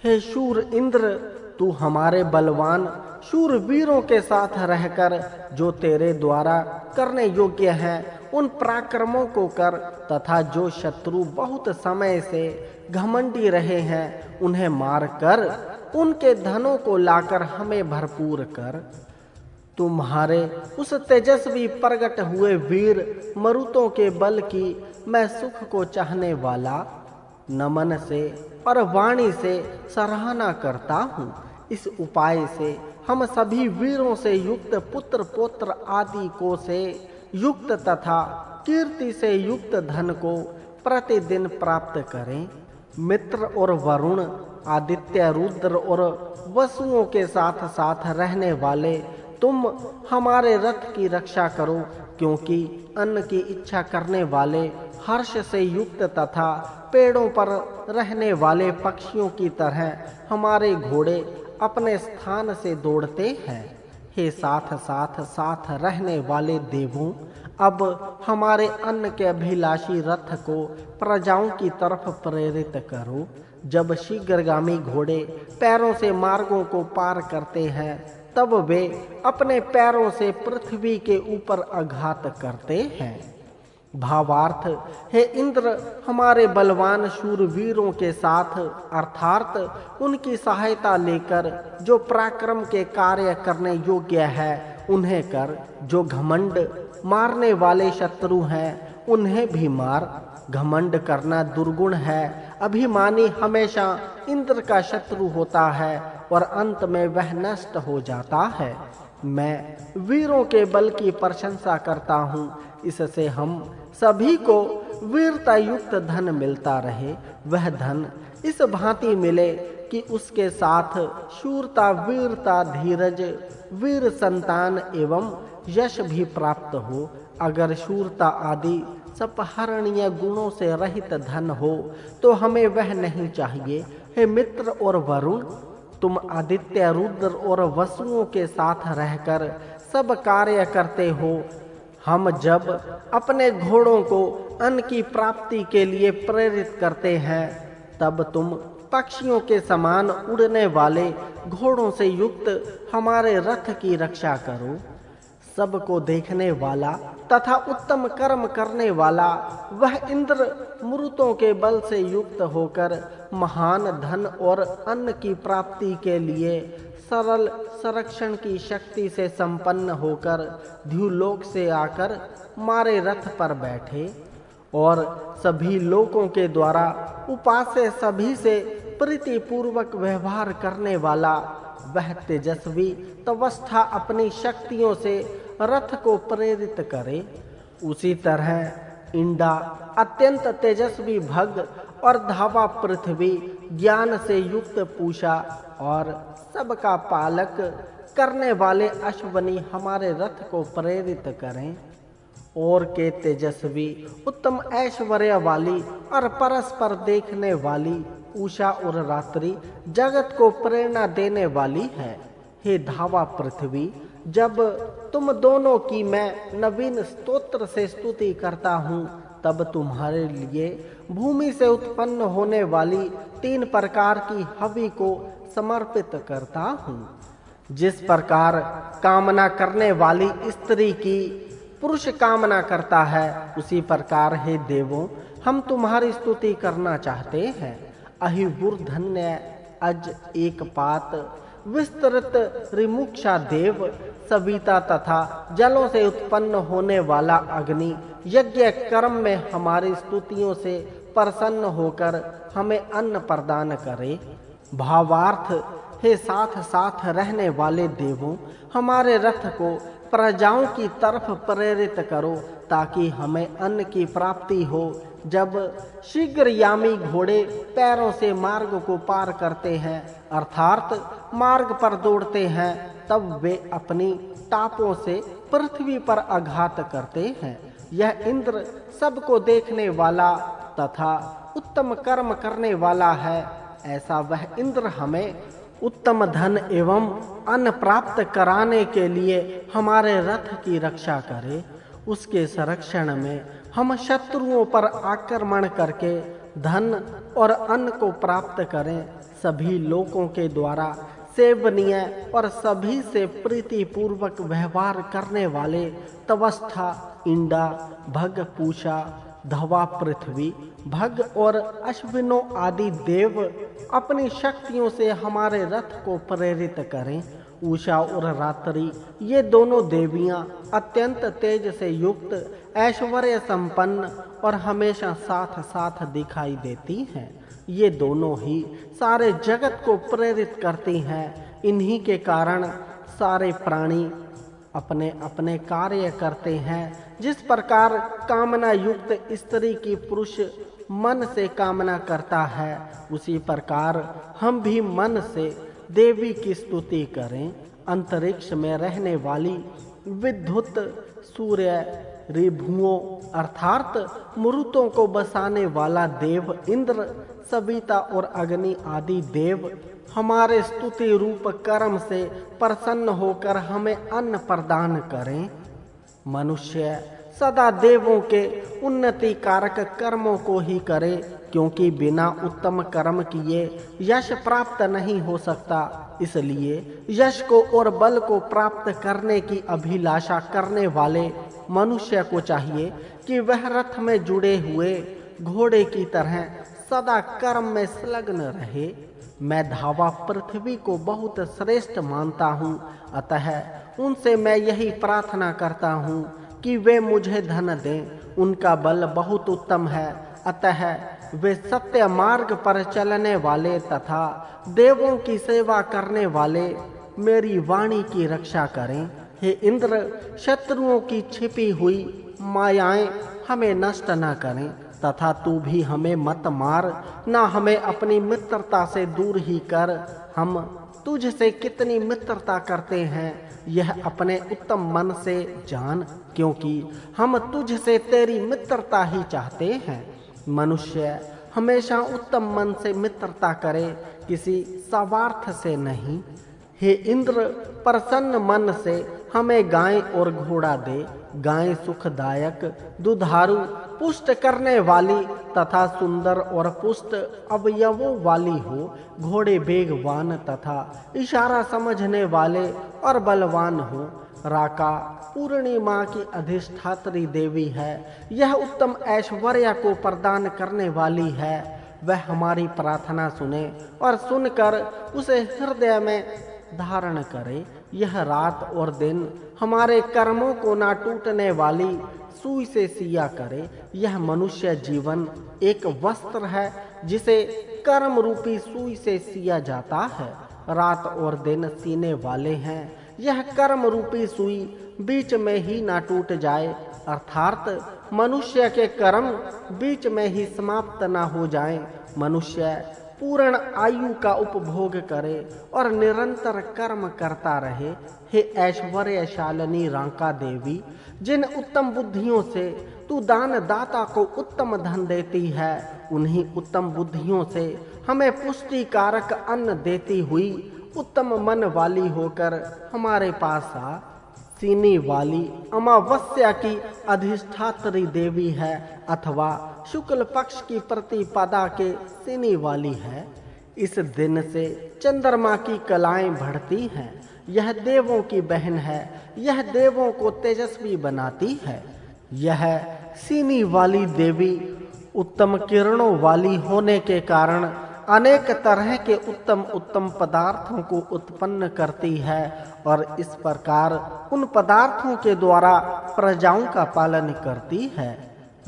हे शूर इंद्र, तू हमारे बलवान शूरवीरों के साथ रहकर जो तेरे द्वारा करने योग्य हैं उन पराक्रमों को कर, तथा जो शत्रु बहुत समय से घमंडी रहे हैं उन्हें मार कर उनके धनों को लाकर हमें भरपूर कर। तुम्हारे उस तेजस्वी प्रगट हुए वीर मरुतों के बल की मैं सुख को चाहने वाला नमन से और वाणी से सराहना करता हूँ। इस उपाय से हम सभी वीरों से युक्त पुत्र पौत्र आदि को से युक्त तथा कीर्ति से युक्त धन को प्रतिदिन प्राप्त करें। मित्र और वरुण, आदित्य, रुद्र और वसुओं के साथ साथ रहने वाले तुम हमारे रथ की रक्षा करो, क्योंकि अन्न की इच्छा करने वाले हर्ष से युक्त तथा पेड़ों पर रहने वाले पक्षियों की तरह हमारे घोड़े अपने स्थान से दौड़ते हैं। हे साथ साथ रहने वाले देवों, अब हमारे अन्न के अभिलाषी रथ को प्रजाओं की तरफ प्रेरित करो। जब शीघ्रगामी घोड़े पैरों से मार्गों को पार करते हैं तब वे अपने पैरों से पृथ्वी के ऊपर आघात करते हैं। भावार्थ, हे इंद्र, हमारे बलवान शूरवीरों के साथ अर्थात उनकी सहायता लेकर जो पराक्रम के कार्य करने योग्य है उन्हें कर। जो घमंड मारने वाले शत्रु हैं उन्हें भी मार। घमंड करना दुर्गुण है। अभिमानी हमेशा इंद्र का शत्रु होता है और अंत में वह नष्ट हो जाता है। मैं वीरों के बल की प्रशंसा करता हूँ, इससे हम सभी को वीरता युक्त धन मिलता रहे। वह धन इस भांति मिले कि उसके साथ शूरता, वीरता, धीरज, वीर संतान एवं यश भी प्राप्त हो। अगर शूरता आदि अपहरणीय गुणों से रहित धन हो तो हमें वह नहीं चाहिए। हे मित्र और वरुण, तुम आदित्य, रुद्र और वसुओं के साथ रहकर सब कार्य करते हो। हम जब अपने घोड़ों को अन्न की प्राप्ति के लिए प्रेरित करते हैं तब तुम पक्षियों के समान उड़ने वाले घोड़ों से युक्त हमारे रथ की रक्षा करो। सबको देखने वाला तथा उत्तम कर्म करने वाला वह इंद्र मरुतों के बल से युक्त होकर महान धन और अन्न की प्राप्ति के लिए सरल संरक्षण की शक्ति से संपन्न होकर द्युलोक से आकर मारे रथ पर बैठे और सभी लोगों के द्वारा उपास्य सभी से प्रीति पूर्वक व्यवहार करने वाला वह तेजस्वी तवस्था अपनी शक्तियों से रथ को प्रेरित करे। उसी तरह इंडा अत्यंत तेजस्वी भग और धावा पृथ्वी ज्ञान से युक्त पूषा और सबका पालक करने वाले अश्वनी हमारे रथ को प्रेरित करें। और के तेजस्वी उत्तम ऐश्वर्य वाली और परस्पर देखने वाली उषा और रात्रि जगत को प्रेरणा देने वाली है। हे धावा पृथ्वी, जब तुम दोनों की मैं नवीन स्तोत्र से स्तुति करता हूँ तब तुम्हारे लिए भूमि से उत्पन्न होने वाली 3 प्रकार की हवि को समर्पित करता हूँ। जिस प्रकार कामना करने वाली स्त्री की पुरुष कामना करता है, उसी प्रकार हे देवों हम तुम्हारी स्तुति करना चाहते हैं। अहिवुर्धन्य अज एक पात विस्तृत रिमुक्षा देव सविता तथा जलों से उत्पन्न होने वाला अग्नि यज्ञ कर्म में हमारी स्तुतियों से प्रसन्न होकर हमें अन्न प्रदान करे। भावार्थ, हे साथ साथ रहने वाले देवों, हमारे रथ को प्रजाओं की तरफ प्रेरित करो ताकि हमें अन्न की प्राप्ति हो। जब शीघ्रयामी घोड़े पैरों से मार्ग को पार करते हैं अर्थात मार्ग पर दौड़ते हैं तब वे अपनी टापों से पृथ्वी पर आघात करते हैं। यह इंद्र सबको देखने वाला तथा उत्तम कर्म करने वाला है। ऐसा वह इंद्र हमें उत्तम धन एवं अन्न प्राप्त कराने के लिए हमारे रथ की रक्षा करे। उसके संरक्षण में हम शत्रुओं पर आक्रमण करके धन और अन्न को प्राप्त करें। सभी लोगों के द्वारा सेवनीय और सभी से प्रीतिपूर्वक व्यवहार करने वाले तवस्था, इंडा, भग, पूषा, धवा, पृथ्वी, भग और अश्विनों आदि देव अपनी शक्तियों से हमारे रथ को प्रेरित करें। उषा और रात्रि ये दोनों देवियां अत्यंत तेज से युक्त, ऐश्वर्य संपन्न और हमेशा साथ साथ दिखाई देती हैं। ये दोनों ही सारे जगत को प्रेरित करती हैं। इन्हीं के कारण सारे प्राणी अपने अपने कार्य करते हैं। जिस प्रकार कामना युक्त स्त्री की पुरुष मन से कामना करता है, उसी प्रकार हम भी मन से देवी की स्तुति करें। अंतरिक्ष में रहने वाली विद्युत, सूर्य, ऋभुओं अर्थात मरुतों को बसाने वाला देव इंद्र, सविता और अग्नि आदि देव हमारे स्तुति रूप कर्म से प्रसन्न होकर हमें अन्न प्रदान करें। मनुष्य सदा देवों के उन्नति कारक कर्मों को ही करे, क्योंकि बिना उत्तम कर्म किए यश प्राप्त नहीं हो सकता। इसलिए यश को और बल को प्राप्त करने की अभिलाषा करने वाले मनुष्य को चाहिए कि वह रथ में जुड़े हुए घोड़े की तरह सदा कर्म में संलग्न रहे। मैं धावा पृथ्वी को बहुत श्रेष्ठ मानता हूँ, अतः उनसे मैं यही प्रार्थना करता हूँ कि वे मुझे धन दें। उनका बल बहुत उत्तम है, अतः वे सत्य मार्ग पर चलने वाले तथा देवों की सेवा करने वाले मेरी वाणी की रक्षा करें। हे इंद्र, शत्रुओं की छिपी हुई मायाएं हमें नष्ट न करें, तथा तू भी हमें मत मार, ना हमें अपनी मित्रता से दूर ही कर। हम तुझसे कितनी मित्रता करते हैं यह अपने उत्तम मन से जान, क्योंकि हम तुझसे तेरी मित्रता ही चाहते हैं। मनुष्य हमेशा उत्तम मन से मित्रता करे, किसी स्वार्थ से नहीं। हे इंद्र, प्रसन्न मन से हमें गाय और घोड़ा दे। गाय सुखदायक, दुधारू, पुष्ट करने वाली तथा सुंदर और पुष्ट अवयवों वाली हो। घोड़े वेगवान तथा इशारा समझने वाले और बलवान हो। राका पूर्णिमा की अधिष्ठात्री देवी है। यह उत्तम ऐश्वर्य को प्रदान करने वाली है। वह हमारी प्रार्थना सुने और सुनकर उसे हृदय में धारण करे। यह रात और दिन हमारे कर्मों को ना टूटने वाली सुई से सिया करे। यह मनुष्य जीवन एक वस्त्र है जिसे कर्म रूपी सुई से सिया जाता है। रात और दिन सीने वाले हैं। यह कर्म रूपी सुई बीच में ही ना टूट जाए, अर्थात मनुष्य के कर्म बीच में ही समाप्त ना हो जाएं। मनुष्य पूर्ण आयु का उपभोग करे और निरंतर कर्म करता रहे। हे ऐश्वर्यशालिनी रांका देवी, जिन उत्तम बुद्धियों से तू दान दाता को उत्तम धन देती है, उन्हीं उत्तम बुद्धियों से हमें पुष्टि कारक अन्न देती हुई उत्तम मन वाली होकर हमारे पास आ। सीनी वाली अमावस्या की अधिष्ठात्री देवी है, अथवा शुक्ल पक्ष की प्रतिपदा के सीनी वाली है। इस दिन से चंद्रमा की कलाएं बढ़ती हैं। यह देवों की बहन है। यह देवों को तेजस्वी बनाती है। यह सीनी वाली देवी उत्तम किरणों वाली होने के कारण अनेक तरह के उत्तम उत्तम पदार्थों को उत्पन्न करती है और इस प्रकार उन पदार्थों के द्वारा प्रजाओं का पालन करती है।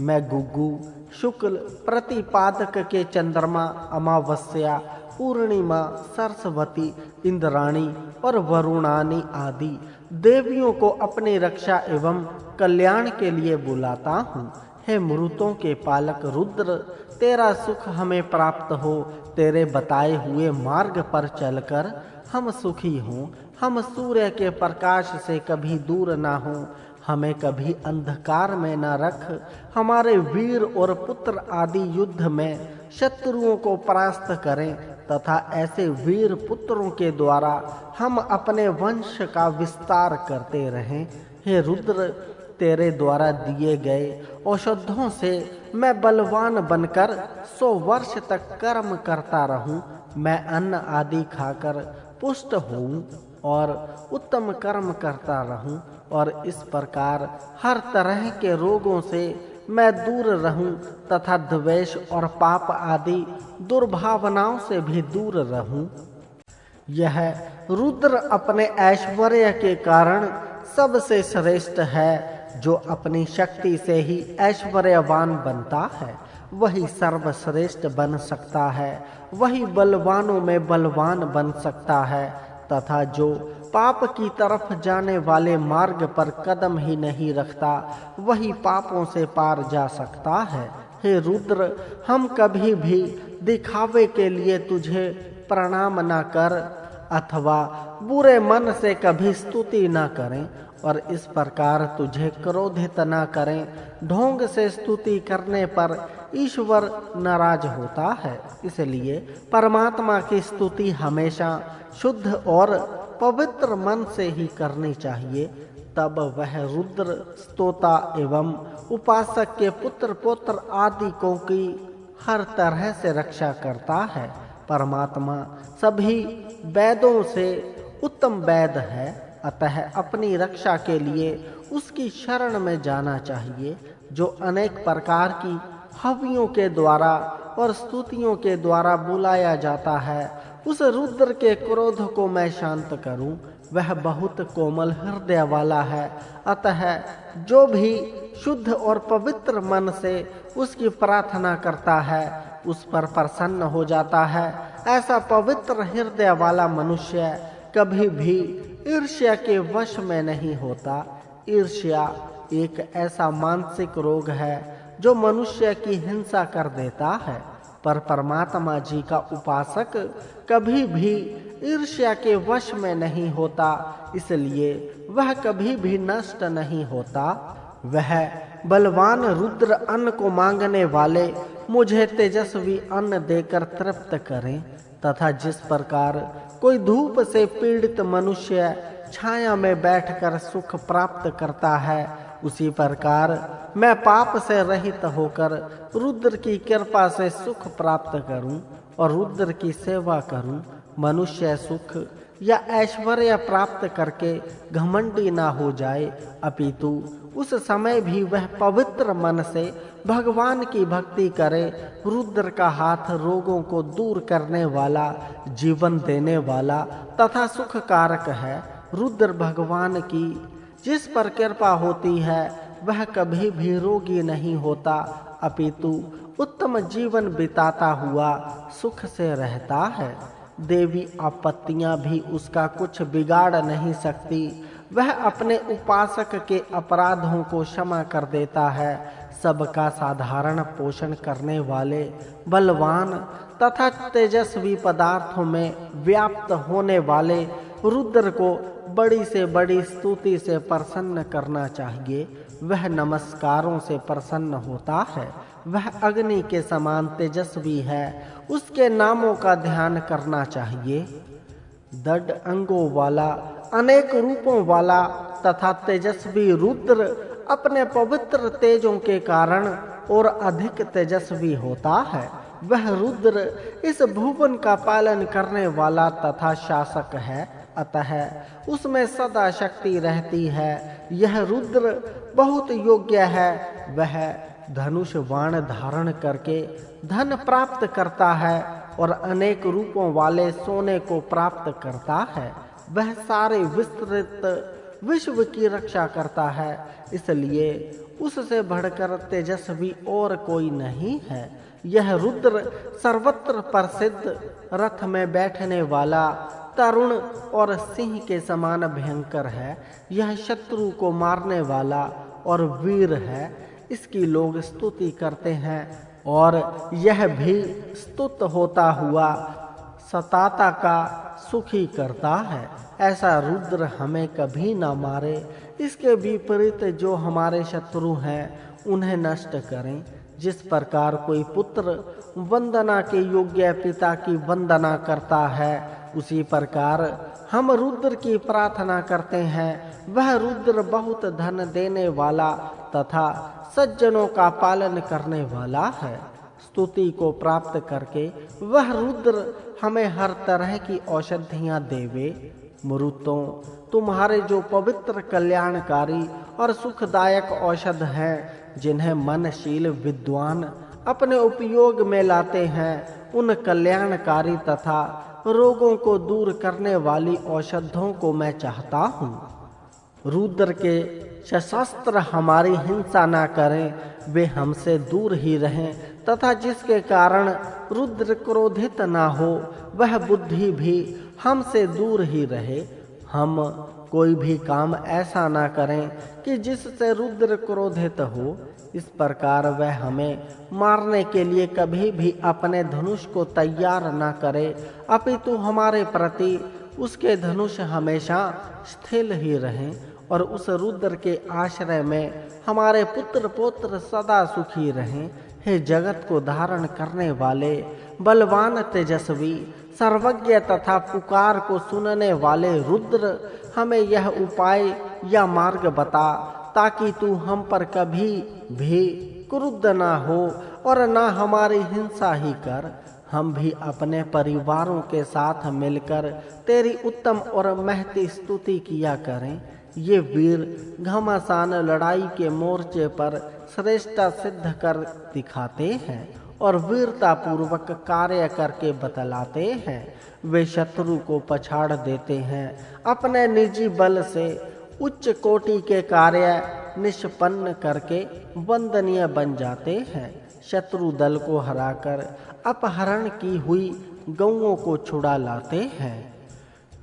मैं गुग्गु, शुक्ल प्रतिपादक के चंद्रमा, अमावस्या, पूर्णिमा, सरस्वती, इंद्राणी और वरुणानी आदि देवियों को अपनी रक्षा एवं कल्याण के लिए बुलाता हूँ। हे मृतों के पालक रुद्र, तेरा सुख हमें प्राप्त हो। तेरे बताए हुए मार्ग पर चलकर हम सुखी हों। हम सूर्य के प्रकाश से कभी दूर ना हो। हमें कभी अंधकार में न रख। हमारे वीर और पुत्र आदि युद्ध में शत्रुओं को परास्त करें तथा ऐसे वीर पुत्रों के द्वारा हम अपने वंश का विस्तार करते रहें। हे रुद्र, तेरे द्वारा दिए गए औषधों से मैं बलवान बनकर 100 वर्ष तक कर्म करता रहूं। मैं अन्न आदि खाकर पुष्ट होऊं और उत्तम कर्म करता रहूं और इस प्रकार हर तरह के रोगों से मैं दूर रहूं तथा द्वेष और पाप आदि दुर्भावनाओं से भी दूर रहूं। यह रुद्र अपने ऐश्वर्य के कारण सबसे श्रेष्ठ है। जो अपनी शक्ति से ही ऐश्वर्यवान बनता है वही सर्वश्रेष्ठ बन सकता है, वही बलवानों में बलवान बन सकता है तथा जो पाप की तरफ जाने वाले मार्ग पर कदम ही नहीं रखता वही पापों से पार जा सकता है। हे रुद्र, हम कभी भी दिखावे के लिए तुझे प्रणाम न कर अथवा बुरे मन से कभी स्तुति न करें और इस प्रकार तुझे क्रोधित न करें। ढोंग से स्तुति करने पर ईश्वर नाराज होता है, इसलिए परमात्मा की स्तुति हमेशा शुद्ध और पवित्र मन से ही करनी चाहिए। तब वह रुद्र स्तोता एवं उपासक के पुत्र पौत्र आदि को की हर तरह से रक्षा करता है। परमात्मा सभी वेदों से उत्तम वेद है, अतः अपनी रक्षा के लिए उसकी शरण में जाना चाहिए। जो अनेक प्रकार की हवियों के द्वारा और स्तुतियों के द्वारा बुलाया जाता है, उस रुद्र के क्रोध को मैं शांत करूं। वह बहुत कोमल हृदय वाला है, अतः जो भी शुद्ध और पवित्र मन से उसकी प्रार्थना करता है उस पर प्रसन्न हो जाता है। ऐसा पवित्र हृदय वाला मनुष्य कभी भी ईर्ष्या के वश में नहीं होता। ईर्ष्या एक ऐसा मानसिक रोग है जो मनुष्य की हिंसा कर देता है, पर परमात्मा जी का उपासक कभी भी ईर्ष्या के वश में नहीं होता, इसलिए वह कभी भी नष्ट नहीं होता। वह बलवान रुद्र अन्न को मांगने वाले मुझे तेजस्वी अन्न देकर तृप्त करें तथा जिस प्रकार कोई धूप से पीड़ित मनुष्य छाया में बैठकर सुख प्राप्त करता है, उसी प्रकार मैं पाप से रहित होकर रुद्र की कृपा से सुख प्राप्त करूं और रुद्र की सेवा करूं। मनुष्य सुख या ऐश्वर्य प्राप्त करके घमंडी ना हो जाए, अपितु उस समय भी वह पवित्र मन से भगवान की भक्ति करे। रुद्र का हाथ रोगों को दूर करने वाला, जीवन देने वाला तथा सुख कारक है। रुद्र भगवान की जिस पर कृपा होती है वह कभी भी रोगी नहीं होता, अपितु उत्तम जीवन बिताता हुआ सुख से रहता है। देवी आपत्तियां भी उसका कुछ बिगाड़ नहीं सकती। वह अपने उपासक के अपराधों को क्षमा कर देता है। सबका साधारण पोषण करने वाले बलवान तथा तेजस्वी पदार्थों में व्याप्त होने वाले रुद्र को बड़ी से बड़ी स्तुति से प्रसन्न करना चाहिए। वह नमस्कारों से प्रसन्न होता है। वह अग्नि के समान तेजस्वी है, उसके नामों का ध्यान करना चाहिए। दृढ़ अंगों वाला, अनेक रूपों वाला तथा तेजस्वी रुद्र अपने पवित्र तेजों के कारण और अधिक तेजस्वी होता है। वह रुद्र इस भुवन का पालन करने वाला तथा शासक है, अतः उसमें सदा शक्ति रहती है। यह रुद्र बहुत योग्य है। वह धनुष बाण धारण करके धन प्राप्त करता है और अनेक रूपों वाले सोने को प्राप्त करता है। वह सारे विस्तृत विश्व की रक्षा करता है, इसलिए उससे बढ़कर तेजस्वी और कोई नहीं है। यह रुद्र सर्वत्र प्रसिद्ध, रथ में बैठने वाला, तरुण और सिंह के समान भयंकर है। यह शत्रु को मारने वाला और वीर है। इसकी लोग स्तुति करते हैं और यह भी स्तुत होता हुआ सताता का सुखी करता है। ऐसा रुद्र हमें कभी ना मारे। इसके विपरीत जो हमारे शत्रु हैं उन्हें नष्ट करें। जिस प्रकार कोई पुत्र वंदना के योग्य पिता की वंदना करता है, उसी प्रकार हम रुद्र की प्रार्थना करते हैं। वह रुद्र बहुत धन देने वाला तथा सज्जनों का पालन करने वाला है। स्तुति को प्राप्त करके वह रुद्र हमें हर तरह की औषधियां देवे। मरुतों, तुम्हारे जो पवित्र कल्याणकारी और सुखदायक औषध हैं, जिन्हें मनशील विद्वान अपने उपयोग में लाते हैं, उन कल्याणकारी तथा रोगों को दूर करने वाली औषधों को मैं चाहता हूँ। रुद्र के सशस्त्र हमारी हिंसा ना करें, वे हमसे दूर ही रहें तथा जिसके कारण रुद्र क्रोधित ना हो, वह बुद्धि भी हमसे दूर ही रहे। हम कोई भी काम ऐसा ना करें कि जिससे रुद्र क्रोधित हो। इस प्रकार वह हमें मारने के लिए कभी भी अपने धनुष को तैयार ना करे, अपितु हमारे प्रति उसके धनुष हमेशा स्थिर ही रहें और उस रुद्र के आश्रय में हमारे पुत्र पौत्र सदा सुखी रहें। हे जगत को धारण करने वाले, बलवान, तेजस्वी, सर्वज्ञ तथा पुकार को सुनने वाले रुद्र, हमें यह उपाय या मार्ग बता, ताकि तू हम पर कभी भी क्रुद्ध ना हो और ना हमारी हिंसा ही कर। हम भी अपने परिवारों के साथ मिलकर तेरी उत्तम और महती स्तुति किया करें। ये वीर घमासान लड़ाई के मोर्चे पर श्रेष्ठता सिद्ध कर दिखाते हैं और वीरता पूर्वक कार्य करके बतलाते हैं। वे शत्रु को पछाड़ देते हैं, अपने निजी बल से उच्च कोटि के कार्य निष्पन्न करके वंदनीय बन जाते हैं। शत्रु दल को हराकर अपहरण की हुई गौओं को छुड़ा लाते हैं।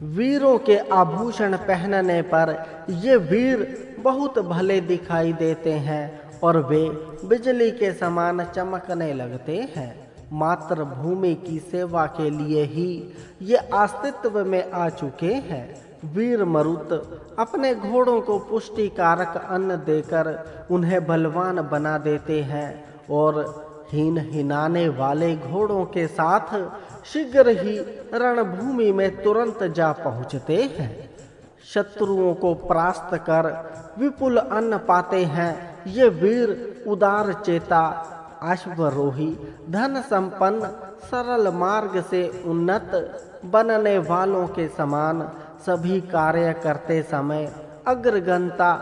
वीरों के आभूषण पहनने पर ये वीर बहुत भले दिखाई देते हैं और वे बिजली के समान चमकने लगते हैं। मातृभूमि की सेवा के लिए ही ये अस्तित्व में आ चुके हैं। वीर मरुत अपने घोड़ों को पुष्टिकारक अन्न देकर उन्हें बलवान बना देते हैं और हिनाने वाले घोड़ों के साथ शीघ्र ही रणभूमि में तुरंत जा पहुंचते हैं। शत्रुओं को परास्त कर विपुल अन्न पाते हैं। ये वीर उदार चेता, अश्वरोही, धन संपन्न, सरल मार्ग से उन्नत बनने वालों के समान सभी कार्य करते समय अग्रगंता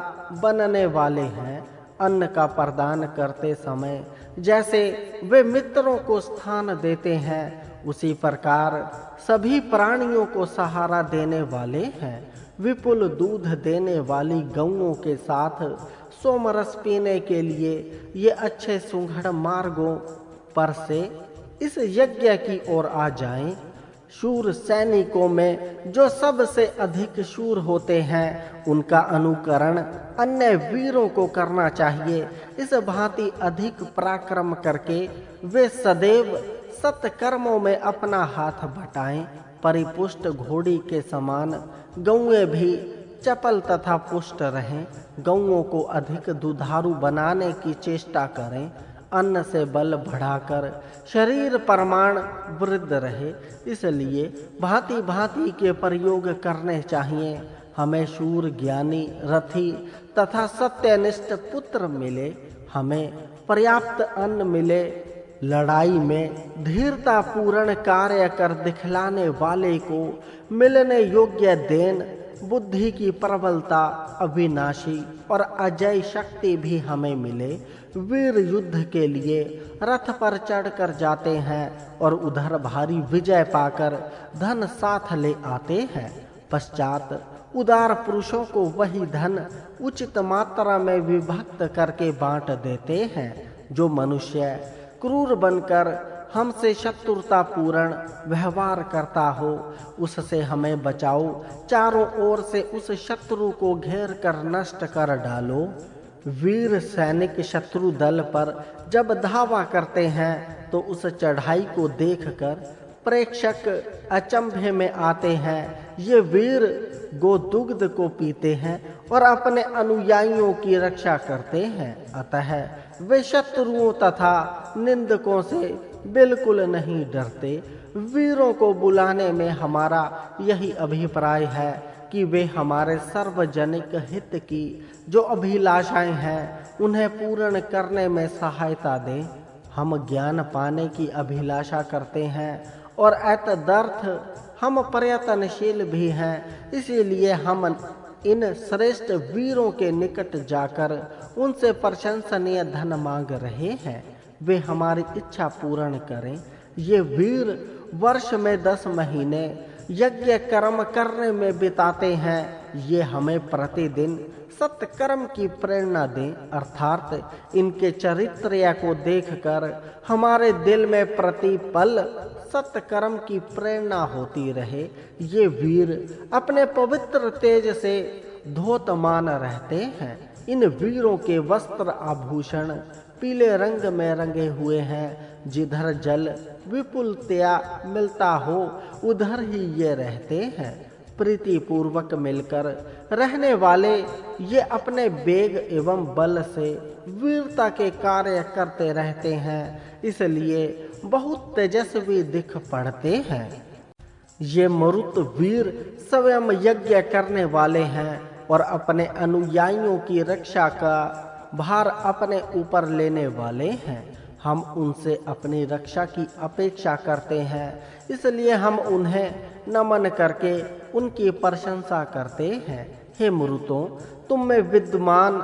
बनने वाले हैं। अन्न का प्रदान करते समय जैसे वे मित्रों को स्थान देते हैं, उसी प्रकार सभी प्राणियों को सहारा देने वाले हैं। विपुल दूध देने वाली गौओं के साथ सोमरस पीने के लिए ये अच्छे सुघड़ मार्गों पर से इस यज्ञ की ओर आ जाएं। शूर सैनिकों में जो सबसे अधिक शूर होते हैं, उनका अनुकरण अन्य वीरों को करना चाहिए। इस भांति अधिक पराक्रम करके वे सदैव सत्कर्मों में अपना हाथ बटाएं। परिपुष्ट घोड़ी के समान गौएं भी चपल तथा पुष्ट रहें। गौओं को अधिक दुधारू बनाने की चेष्टा करें। अन्न से बल बढ़ाकर शरीर परमाण वृद्ध रहे, इसलिए भांति भांति के प्रयोग करने चाहिए। हमें शूर, ज्ञानी, रथी तथा सत्यनिष्ठ पुत्र मिले, हमें पर्याप्त अन्न मिले। लड़ाई में धीरता पूर्ण कार्य कर दिखलाने वाले को मिलने योग्य देन, बुद्धि की प्रबलता, अविनाशी और अजय शक्ति भी हमें मिले। वीर युद्ध के लिए रथ पर चढ़कर जाते हैं और उधर भारी विजय पाकर धन साथ ले आते हैं। पश्चात उदार पुरुषों को वही धन उचित मात्रा में विभक्त करके बांट देते हैं। जो मनुष्य क्रूर बनकर हमसे शत्रुता पूर्ण व्यवहार करता हो, उससे हमें बचाओ। चारों ओर से उस शत्रु को घेर कर नष्ट कर डालो। वीर सैनिक शत्रु दल पर जब धावा करते हैं तो उस चढ़ाई को देखकर प्रेक्षक अचंभे में आते हैं। ये वीर गोदुग्ध को पीते हैं और अपने अनुयायियों की रक्षा करते हैं, अतः वे शत्रुओं तथा निंदकों से बिल्कुल नहीं डरते। वीरों को बुलाने में हमारा यही अभिप्राय है कि वे हमारे सार्वजनिक हित की जो अभिलाषाएं हैं उन्हें पूर्ण करने में सहायता दें। हम ज्ञान पाने की अभिलाषा करते हैं और एतदर्थ हम प्रयत्नशील भी हैं। इसीलिए हम इन श्रेष्ठ वीरों के निकट जाकर उनसे प्रशंसनीय धन मांग रहे हैं, वे हमारी इच्छा पूर्ण करें। ये वीर वर्ष में 10 महीने यज्ञ कर्म करने में बिताते हैं। ये हमें प्रतिदिन सत्कर्म की प्रेरणा दें, अर्थात इनके चरित्र को देखकर हमारे दिल में प्रतिपल सत्कर्म की प्रेरणा होती रहे। ये वीर अपने पवित्र तेज से धोतमान रहते हैं। इन वीरों के वस्त्र आभूषण पीले रंग में रंगे हुए हैं। जिधर जल विपुलतया मिलता हो उधर ही ये रहते हैं। प्रीति पूर्वक मिलकर रहने वाले ये अपने वेग एवं बल से वीरता के कार्य करते रहते हैं, इसलिए बहुत तेजस्वी दिख पड़ते हैं। ये मरुत वीर स्वयं यज्ञ करने वाले हैं और अपने अनुयायियों की रक्षा का भार अपने ऊपर लेने वाले हैं। हम उनसे अपनी रक्षा की अपेक्षा करते हैं, इसलिए हम उन्हें नमन करके उनकी प्रशंसा करते हैं। हे मरुतों, तुम में विद्यमान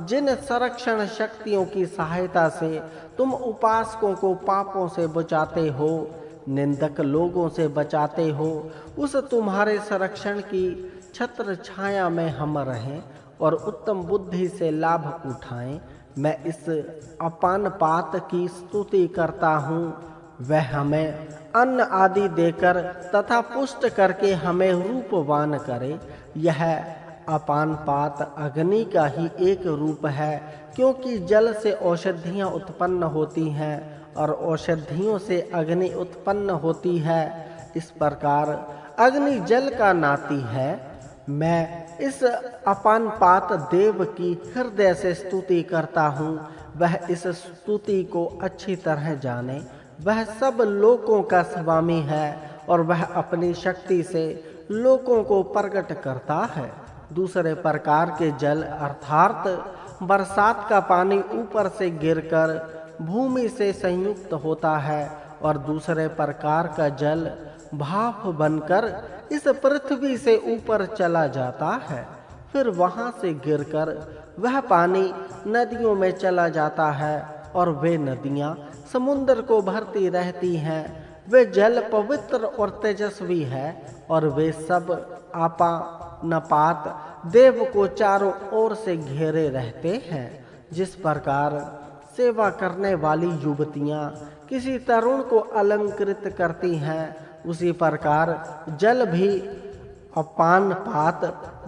जिन संरक्षण शक्तियों की सहायता से तुम उपासकों को पापों से बचाते हो, निंदक लोगों से बचाते हो, उस तुम्हारे संरक्षण की छत्र छाया में हम रहें और उत्तम बुद्धि से लाभ उठाएं। मैं इस अपान पात की स्तुति करता हूँ। वह हमें अन्न आदि देकर तथा पुष्ट करके हमें रूपवान करे। यह अपान पात अग्नि का ही एक रूप है, क्योंकि जल से औषधियाँ उत्पन्न होती हैं और औषधियों से अग्नि उत्पन्न होती है। इस प्रकार अग्नि जल का नाती है। मैं इस अपान पात देव की हृदय से स्तुति करता हूँ। वह इस स्तुति को अच्छी तरह जाने। वह सब लोकों का स्वामी है और वह अपनी शक्ति से लोकों को प्रकट करता है। दूसरे प्रकार के जल अर्थात बरसात का पानी ऊपर से गिरकर भूमि से संयुक्त होता है और दूसरे प्रकार का जल भाप बनकर इस पृथ्वी से ऊपर चला जाता है। फिर वहां से गिरकर वह पानी नदियों में चला जाता है और वे नदियां समुद्र को भरती रहती हैं। वे जल पवित्र और तेजस्वी है और वे सब आपानपात देव को चारों ओर से घेरे रहते हैं। जिस प्रकार सेवा करने वाली युवतियां किसी तरुण को अलंकृत करती हैं, उसी प्रकार जल भी अपान पात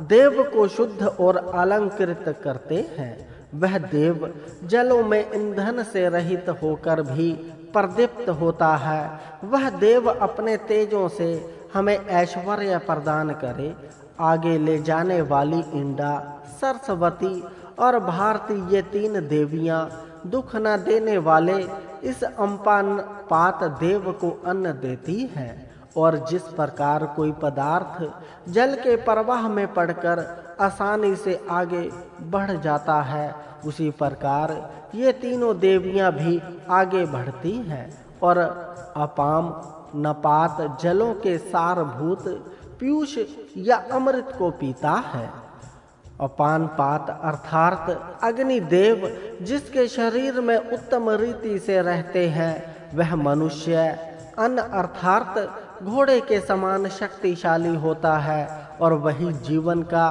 देव को शुद्ध और अलंकृत करते हैं। वह देव जलों में ईंधन से रहित होकर भी प्रदीप्त होता है। वह देव अपने तेजों से हमें ऐश्वर्य प्रदान करे। आगे ले जाने वाली इंडा, सरस्वती और भारती ये 3 देवियां दुख न देने वाले इस अम्पान पात देव को अन्न देती हैं। और जिस प्रकार कोई पदार्थ जल के प्रवाह में पड़कर आसानी से आगे बढ़ जाता है, उसी प्रकार ये तीनों देवियां भी आगे बढ़ती हैं और अपाम नपात जलों के सारभूत पीयूष या अमृत को पीता है। अपान पात अर्थात अग्निदेव जिसके शरीर में उत्तम रीति से रहते हैं, वह मनुष्य अन्न अर्थात घोड़े के समान शक्तिशाली होता है और वही जीवन का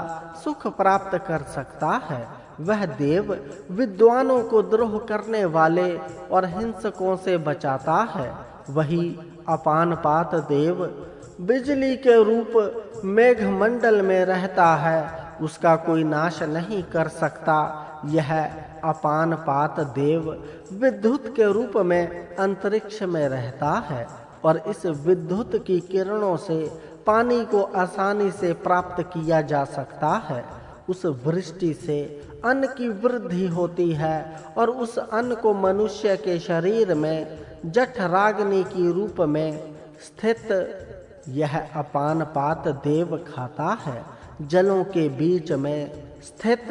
सुख प्राप्त कर सकता है। वह देव विद्वानों को द्रोह करने वाले और हिंसकों से बचाता है। वही अपान पात देव बिजली के रूप मेघमंडल में रहता है, उसका कोई नाश नहीं कर सकता। यह अपान पात देव विद्युत के रूप में अंतरिक्ष में रहता है और इस विद्युत की किरणों से पानी को आसानी से प्राप्त किया जा सकता है। उस वृष्टि से अन्न की वृद्धि होती है और उस अन्न को मनुष्य के शरीर में जठराग्नि की रूप में स्थित यह अपानपात देव खाता है। जलों के बीच में स्थित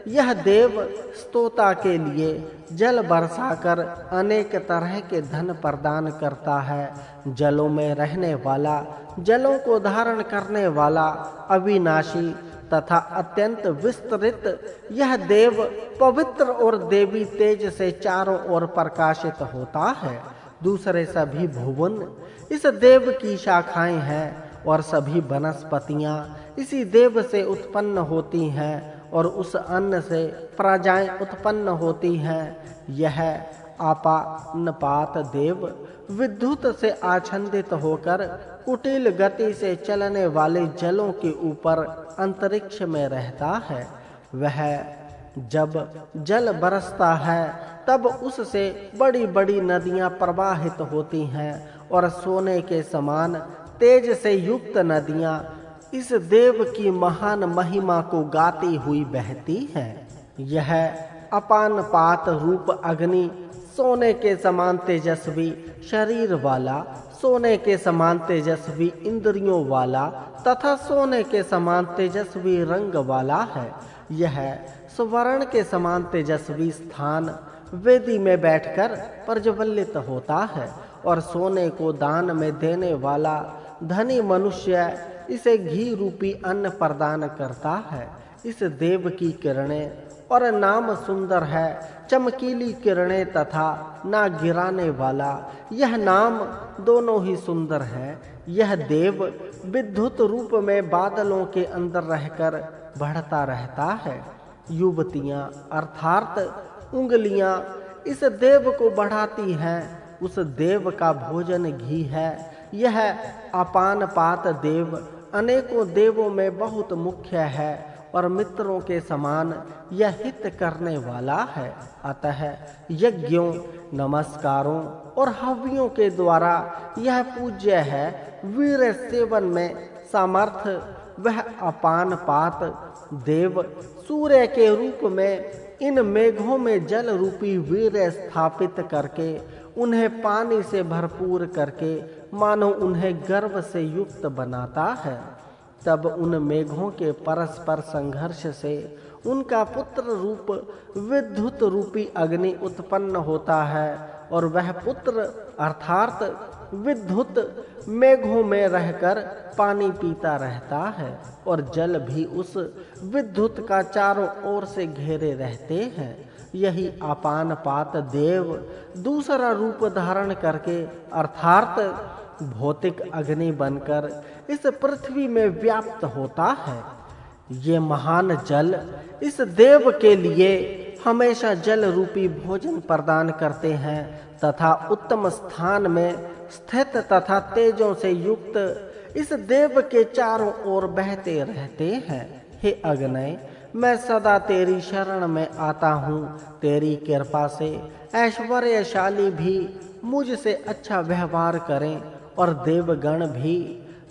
यह देव स्तोता के लिए जल बरसाकर अनेक तरह के धन प्रदान करता है। जलों में रहने वाला, जलों को धारण करने वाला, अविनाशी तथा अत्यंत विस्तृत यह देव पवित्र और देवी तेज से चारों ओर प्रकाशित होता है। दूसरे सभी भुवन इस देव की शाखाएं हैं और सभी वनस्पतियां इसी देव से उत्पन्न होती हैं और उस अन्न से प्रजाएं उत्पन्न होती हैं। यह आपानपात देव विद्युत से आच्छादित होकर कुटिल गति से चलने वाले जलों के ऊपर अंतरिक्ष में रहता है। वह जब जल बरसता है तब उससे बड़ी बड़ी नदियां प्रवाहित होती हैं और सोने के समान तेज से युक्त नदियां इस देव की महान महिमा को गाती हुई बहती हैं। यह अपानपात रूप अग्नि सोने के समान तेजस्वी शरीर वाला, सोने के समान तेजस्वी इंद्रियों वाला तथा सोने के समान तेजस्वी रंग वाला है। यह स्वर्ण के समान तेजस्वी स्थान वेदी में बैठकर प्रज्वलित होता है और सोने को दान में देने वाला धनी मनुष्य इसे घी रूपी अन्न प्रदान करता है। इस देव की किरणें और नाम सुंदर है, चमकीली किरणें तथा ना गिराने वाला यह नाम दोनों ही सुंदर है। यह देव विद्युत रूप में बादलों के अंदर रहकर बढ़ता रहता है। युवतियां अर्थात उंगलियां इस देव को बढ़ाती हैं। उस देव का भोजन घी है। यह अपानपात देव अनेकों देवों में बहुत मुख्य है और मित्रों के समान यह हित करने वाला है। अतः यज्ञों, नमस्कारों और हव्यों के द्वारा यह पूज्य है। वीर सेवन में सामर्थ्य वह अपानपात देव सूर्य के रूप में इन मेघों में जल रूपी वीर स्थापित करके उन्हें पानी से भरपूर करके मानो उन्हें गर्व से युक्त बनाता है। तब उन मेघों के परस्पर संघर्ष से उनका पुत्र रूप विद्युत रूपी अग्नि उत्पन्न होता है और वह पुत्र अर्थात विद्युत मेघों में रहकर पानी पीता रहता है और जल भी उस विद्युत का चारों ओर से घेरे रहते हैं। यही अपानपात देव दूसरा रूप धारण करके अर्थात भौतिक अग्नि बनकर इस पृथ्वी में व्याप्त होता है। ये महान जल इस देव के लिए हमेशा जल रूपी भोजन प्रदान करते हैं तथा उत्तम स्थान में स्थित तथा तेजों से युक्त इस देव के चारों ओर बहते रहते हैं। हे अग्नि, मैं सदा तेरी शरण में आता हूँ। तेरी कृपा से ऐश्वर्यशाली भी मुझसे अच्छा व्यवहार करें और देवगण भी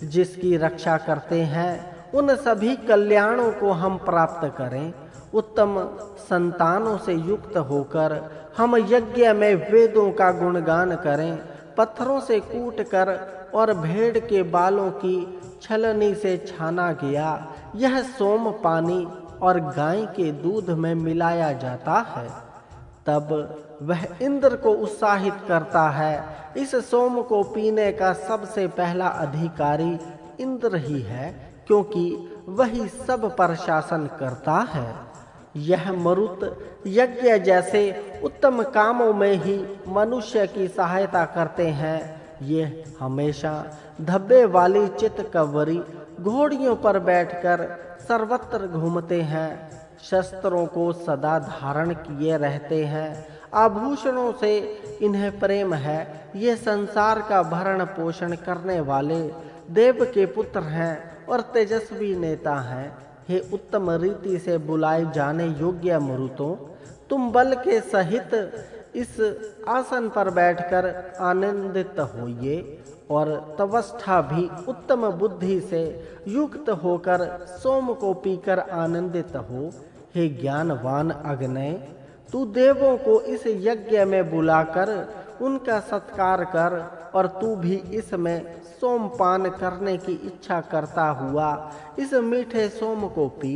जिसकी रक्षा करते हैं उन सभी कल्याणों को हम प्राप्त करें। उत्तम संतानों से युक्त होकर हम यज्ञ में वेदों का गुणगान करें। पत्थरों से कूट कर और भेड़ के बालों की छलनी से छाना गया यह सोम पानी और गाय के दूध में मिलाया जाता है। तब वह इंद्र को उत्साहित करता है। इस सोम को पीने का सबसे पहला अधिकारी इंद्र ही है, क्योंकि वही सब पर शासन करता है। यह मरुत यज्ञ जैसे उत्तम कामों में ही मनुष्य की सहायता करते हैं। ये हमेशा धब्बे वाली चितकवरी घोड़ियों पर बैठकर सर्वत्र घूमते हैं। शस्त्रों को सदा धारण किए रहते हैं। आभूषणों से इन्हें प्रेम है। ये संसार का भरण पोषण करने वाले देव के पुत्र हैं और तेजस्वी नेता हैं। हे उत्तम रीति से बुलाए जाने योग्य मरुतों, तुम बल के सहित इस आसन पर बैठकर आनंदित होइए और तवस्था भी उत्तम बुद्धि से युक्त होकर सोम को पीकर आनंदित हो। हे ज्ञानवान अग्नय, तू देवों को इस यज्ञ में बुलाकर उनका सत्कार कर और तू भी इसमें सोमपान करने की इच्छा करता हुआ इस मीठे सोम को पी।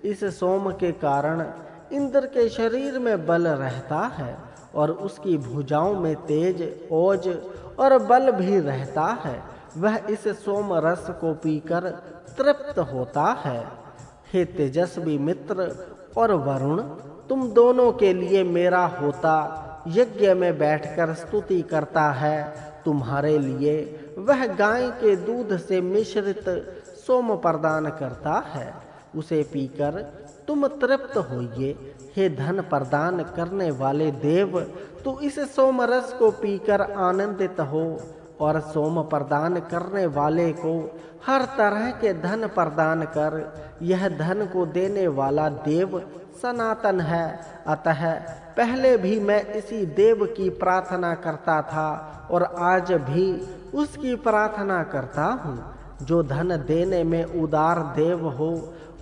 इस सोम के कारण इंद्र के शरीर में बल रहता है और उसकी भुजाओं में तेज, ओज और बल भी रहता है। वह इस सोम रस को पीकर तृप्त होता है। हे तेजस्वी मित्र और वरुण, तुम दोनों के लिए मेरा होता यज्ञ में बैठकर स्तुति करता है। तुम्हारे लिए वह गाय के दूध से मिश्रित सोम प्रदान करता है, उसे पीकर तुम तृप्त होइए। हे धन प्रदान करने वाले देव, तू इस सोम रस को पीकर आनंदित हो और सोम प्रदान करने वाले को हर तरह के धन प्रदान कर। यह धन को देने वाला देव सनातन है, अतः पहले भी मैं इसी देव की प्रार्थना करता था और आज भी उसकी प्रार्थना करता हूँ। जो धन देने में उदार देव हो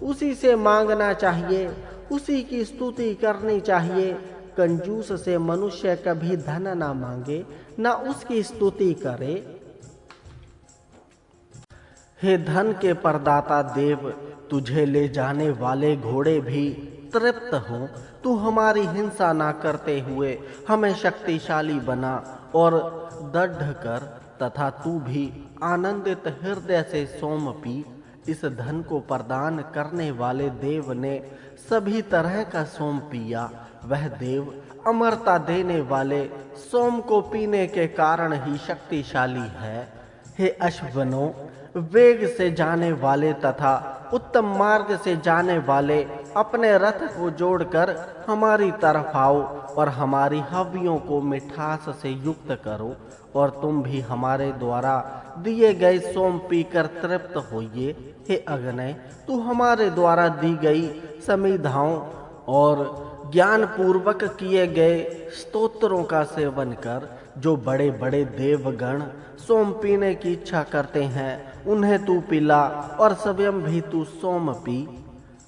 उसी से मांगना चाहिए, उसी की स्तुति करनी चाहिए। कंजूस से मनुष्य कभी धन ना मांगे, ना उसकी स्तुति करे। हे धन के प्रदाता देव, तुझे ले जाने वाले घोड़े भी तृप्त हो। तू हमारी हिंसा ना करते हुए हमें शक्तिशाली बना और दृढ़ कर, तथा तू भी आनंदित हृदय से सोम पी। इस धन को प्रदान करने वाले देव ने सभी तरह का सोम पिया। वह देव अमरता देने वाले सोम को पीने के कारण ही शक्तिशाली है। हे अश्वनों, वेग से जाने वाले तथा उत्तम मार्ग से जाने वाले, अपने रथ को जोड़कर हमारी तरफ आओ और हमारी हव्यों को मिठास से युक्त करो और तुम भी हमारे द्वारा दिए गए सोम पीकर तृप्त होइए। हे अग्नय, तू हमारे द्वारा दी गई समिधाओं और ज्ञान पूर्वक किए गए स्तोत्रों का सेवन कर। जो बड़े बड़े देवगण सोम पीने की इच्छा करते हैं, उन्हें तू पिला और स्वयं भी तू सोम पी।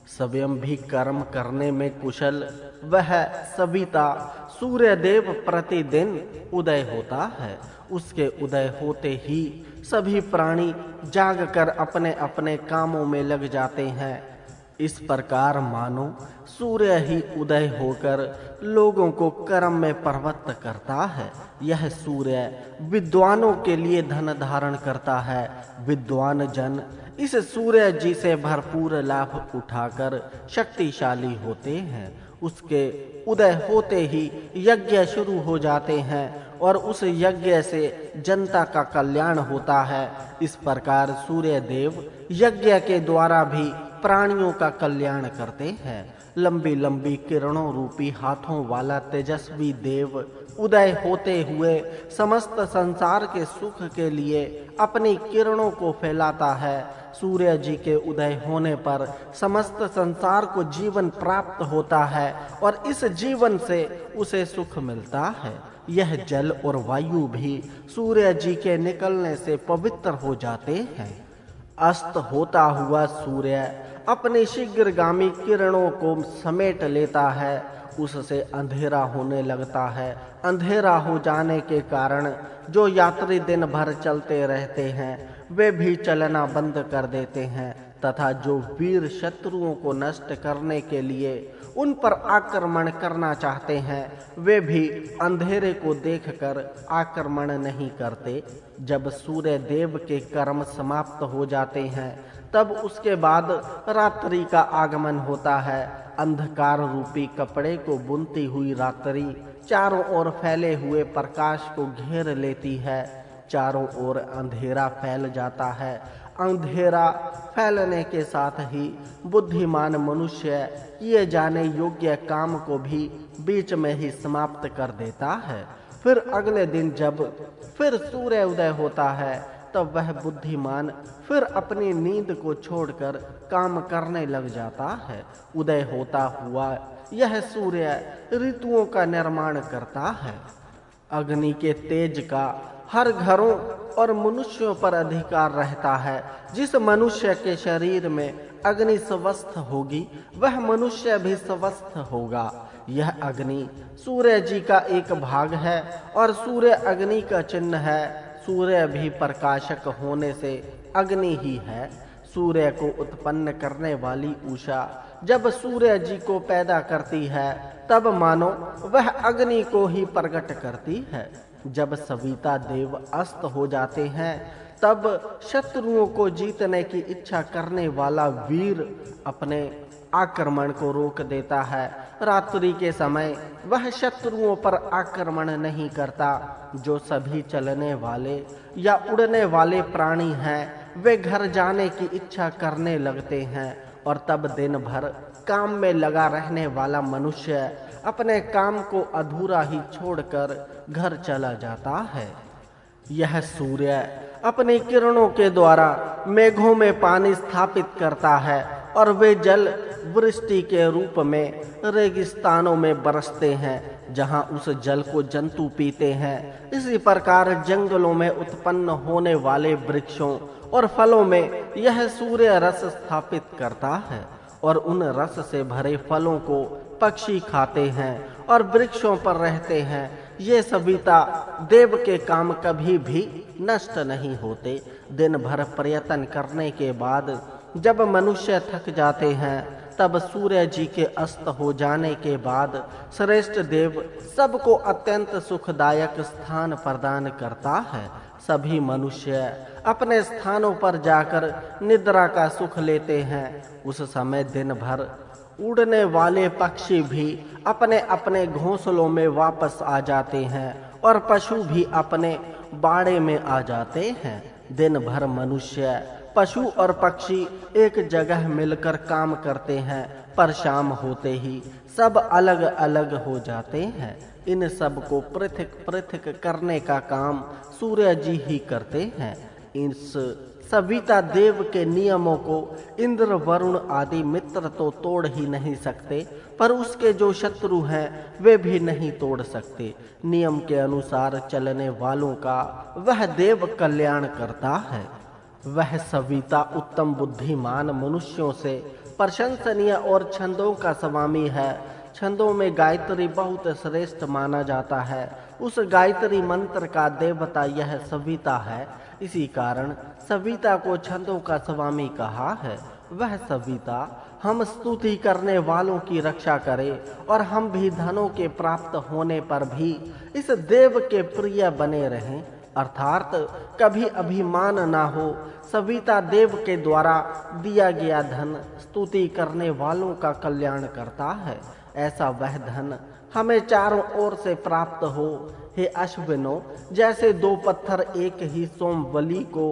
स्वयं भी कर्म करने में कुशल वह सविता सूर्यदेव प्रतिदिन उदय होता है। उसके उदय होते ही सभी प्राणी जागकर अपने अपने कामों में लग जाते हैं। इस प्रकार मानो सूर्य ही उदय होकर लोगों को कर्म में प्रवृत्त करता है। यह सूर्य विद्वानों के लिए धन धारण करता है। विद्वान जन इस सूर्य जी से भरपूर लाभ उठाकर शक्तिशाली होते हैं। उसके उदय होते ही यज्ञ शुरू हो जाते हैं और उस यज्ञ से जनता का कल्याण होता है। इस प्रकार सूर्य देव यज्ञ के द्वारा भी प्राणियों का कल्याण करते हैं। लंबी लंबी किरणों रूपी हाथों वाला तेजस्वी देव उदय होते हुए समस्त संसार के सुख के लिए अपनी किरणों को फैलाता है। सूर्य जी के उदय होने पर समस्त संसार को जीवन प्राप्त होता है और इस जीवन से उसे सुख मिलता है। यह जल और वायु भी सूर्य जी के निकलने से पवित्र हो जाते हैं। अस्त होता हुआ सूर्य अपनी शीघ्रगामी किरणों को समेट लेता है, उससे अंधेरा होने लगता है। अंधेरा हो जाने के कारण जो यात्री दिन भर चलते रहते हैं वे भी चलना बंद कर देते हैं, तथा जो वीर शत्रुओं को नष्ट करने के लिए उन पर आक्रमण करना चाहते हैं वे भी अंधेरे को देखकर आक्रमण नहीं करते। जब सूर्य देव के कर्म समाप्त हो जाते हैं तब उसके बाद रात्रि का आगमन होता है। अंधकार रूपी कपड़े को बुनती हुई रात्रि चारों ओर फैले हुए प्रकाश को घेर लेती है। चारों ओर अंधेरा फैल जाता है। अंधेरा फैलने के साथ ही बुद्धिमान मनुष्य किए जाने योग्य काम को भी बीच में ही समाप्त कर देता है। फिर अगले दिन जब फिर सूर्य उदय होता है तब वह बुद्धिमान फिर अपनी नींद को छोड़कर काम करने लग जाता है। उदय होता हुआ यह सूर्य ऋतुओं का निर्माण करता है। अग्नि के तेज का हर घरों और मनुष्यों पर अधिकार रहता है। जिस मनुष्य के शरीर में अग्नि स्वस्थ होगी वह मनुष्य भी स्वस्थ होगा। यह अग्नि सूर्य जी का एक भाग है और सूर्य अग्नि का चिन्ह है। सूर्य भी प्रकाशक होने से अग्नि ही है। सूर्य को उत्पन्न करने वाली उषा जब सूर्य जी को पैदा करती है तब मानो वह अग्नि को ही प्रकट करती है। जब सविता देव अस्त हो जाते हैं तब शत्रुओं को जीतने की इच्छा करने वाला वीर अपने आक्रमण को रोक देता है। रात्रि के समय वह शत्रुओं पर आक्रमण नहीं करता। जो सभी चलने वाले या उड़ने वाले प्राणी हैं वे घर जाने की इच्छा करने लगते हैं और तब दिन भर काम में लगा रहने वाला मनुष्य अपने काम को अधूरा ही छोड़कर घर चला जाता है। यह सूर्य अपनी किरणों के द्वारा मेघों में पानी स्थापित करता है और वे जल वृष्टि के रूप में रेगिस्तानों में बरसते हैं जहां उस जल को जंतु पीते हैं। इसी प्रकार जंगलों में उत्पन्न होने वाले वृक्षों और फलों में यह सूर्य रस स्थापित करता है और उन रस से भरे फलों को पक्षी खाते हैं और वृक्षों पर रहते हैं। ये सविता देव के काम कभी भी नष्ट नहीं होते। दिन भर प्रयत्न करने के बाद जब मनुष्य थक जाते हैं तब सूर्य जी के अस्त हो जाने के बाद श्रेष्ठ देव सबको अत्यंत सुखदायक स्थान प्रदान करता है। सभी मनुष्य अपने स्थानों पर जाकर निद्रा का सुख लेते हैं। उस समय दिन भर उड़ने वाले पक्षी भी अपने अपने घोंसलों में वापस आ जाते हैं और पशु भी अपने बाड़े में आ जाते हैं। दिन भर मनुष्य पशु और पक्षी एक जगह मिलकर काम करते हैं, पर शाम होते ही सब अलग अलग हो जाते हैं। इन सब को पृथक पृथक करने का काम सूर्य जी ही करते हैं। इस सविता देव के नियमों को इंद्र वरुण आदि मित्र तो तोड़ ही नहीं सकते, पर उसके जो शत्रु हैं वे भी नहीं तोड़ सकते। नियम के अनुसार चलने वालों का वह देव कल्याण करता है। वह सविता उत्तम बुद्धिमान मनुष्यों से प्रशंसनीय और छंदों का स्वामी है। छंदों में गायत्री बहुत श्रेष्ठ माना जाता है। उस गायत्री मंत्र का देवता यह सविता है। इसी कारण सविता को छंदों का स्वामी कहा है। वह सविता हम स्तुति करने वालों की रक्षा करे और हम भी धनों के प्राप्त होने पर भी इस देव के प्रिय बने रहें, अर्थात कभी अभिमान ना हो। सविता देव के द्वारा दिया गया धन स्तुति करने वालों का कल्याण करता है। ऐसा वह धन हमें चारों ओर से प्राप्त हो। हे अश्विनो, जैसे दो पत्थर एक ही सोमवली को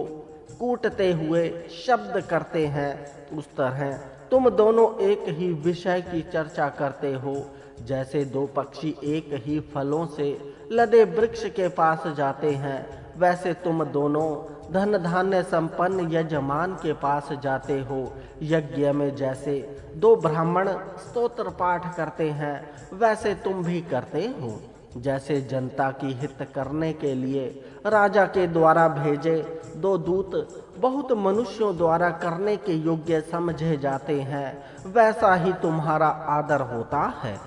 कूटते हुए शब्द करते हैं, उस तरह तुम दोनों एक ही विषय की चर्चा करते हो। जैसे दो पक्षी एक ही फलों से लदे वृक्ष के पास जाते हैं, वैसे तुम दोनों धन धान्य संपन्न यजमान के पास जाते हो। यज्ञ में जैसे दो ब्राह्मण स्तोत्र पाठ करते हैं, वैसे तुम भी करते हो। जैसे जनता की हित करने के लिए राजा के द्वारा भेजे दो दूत बहुत मनुष्यों द्वारा करने के योग्य समझे जाते हैं, वैसा ही तुम्हारा आदर होता है।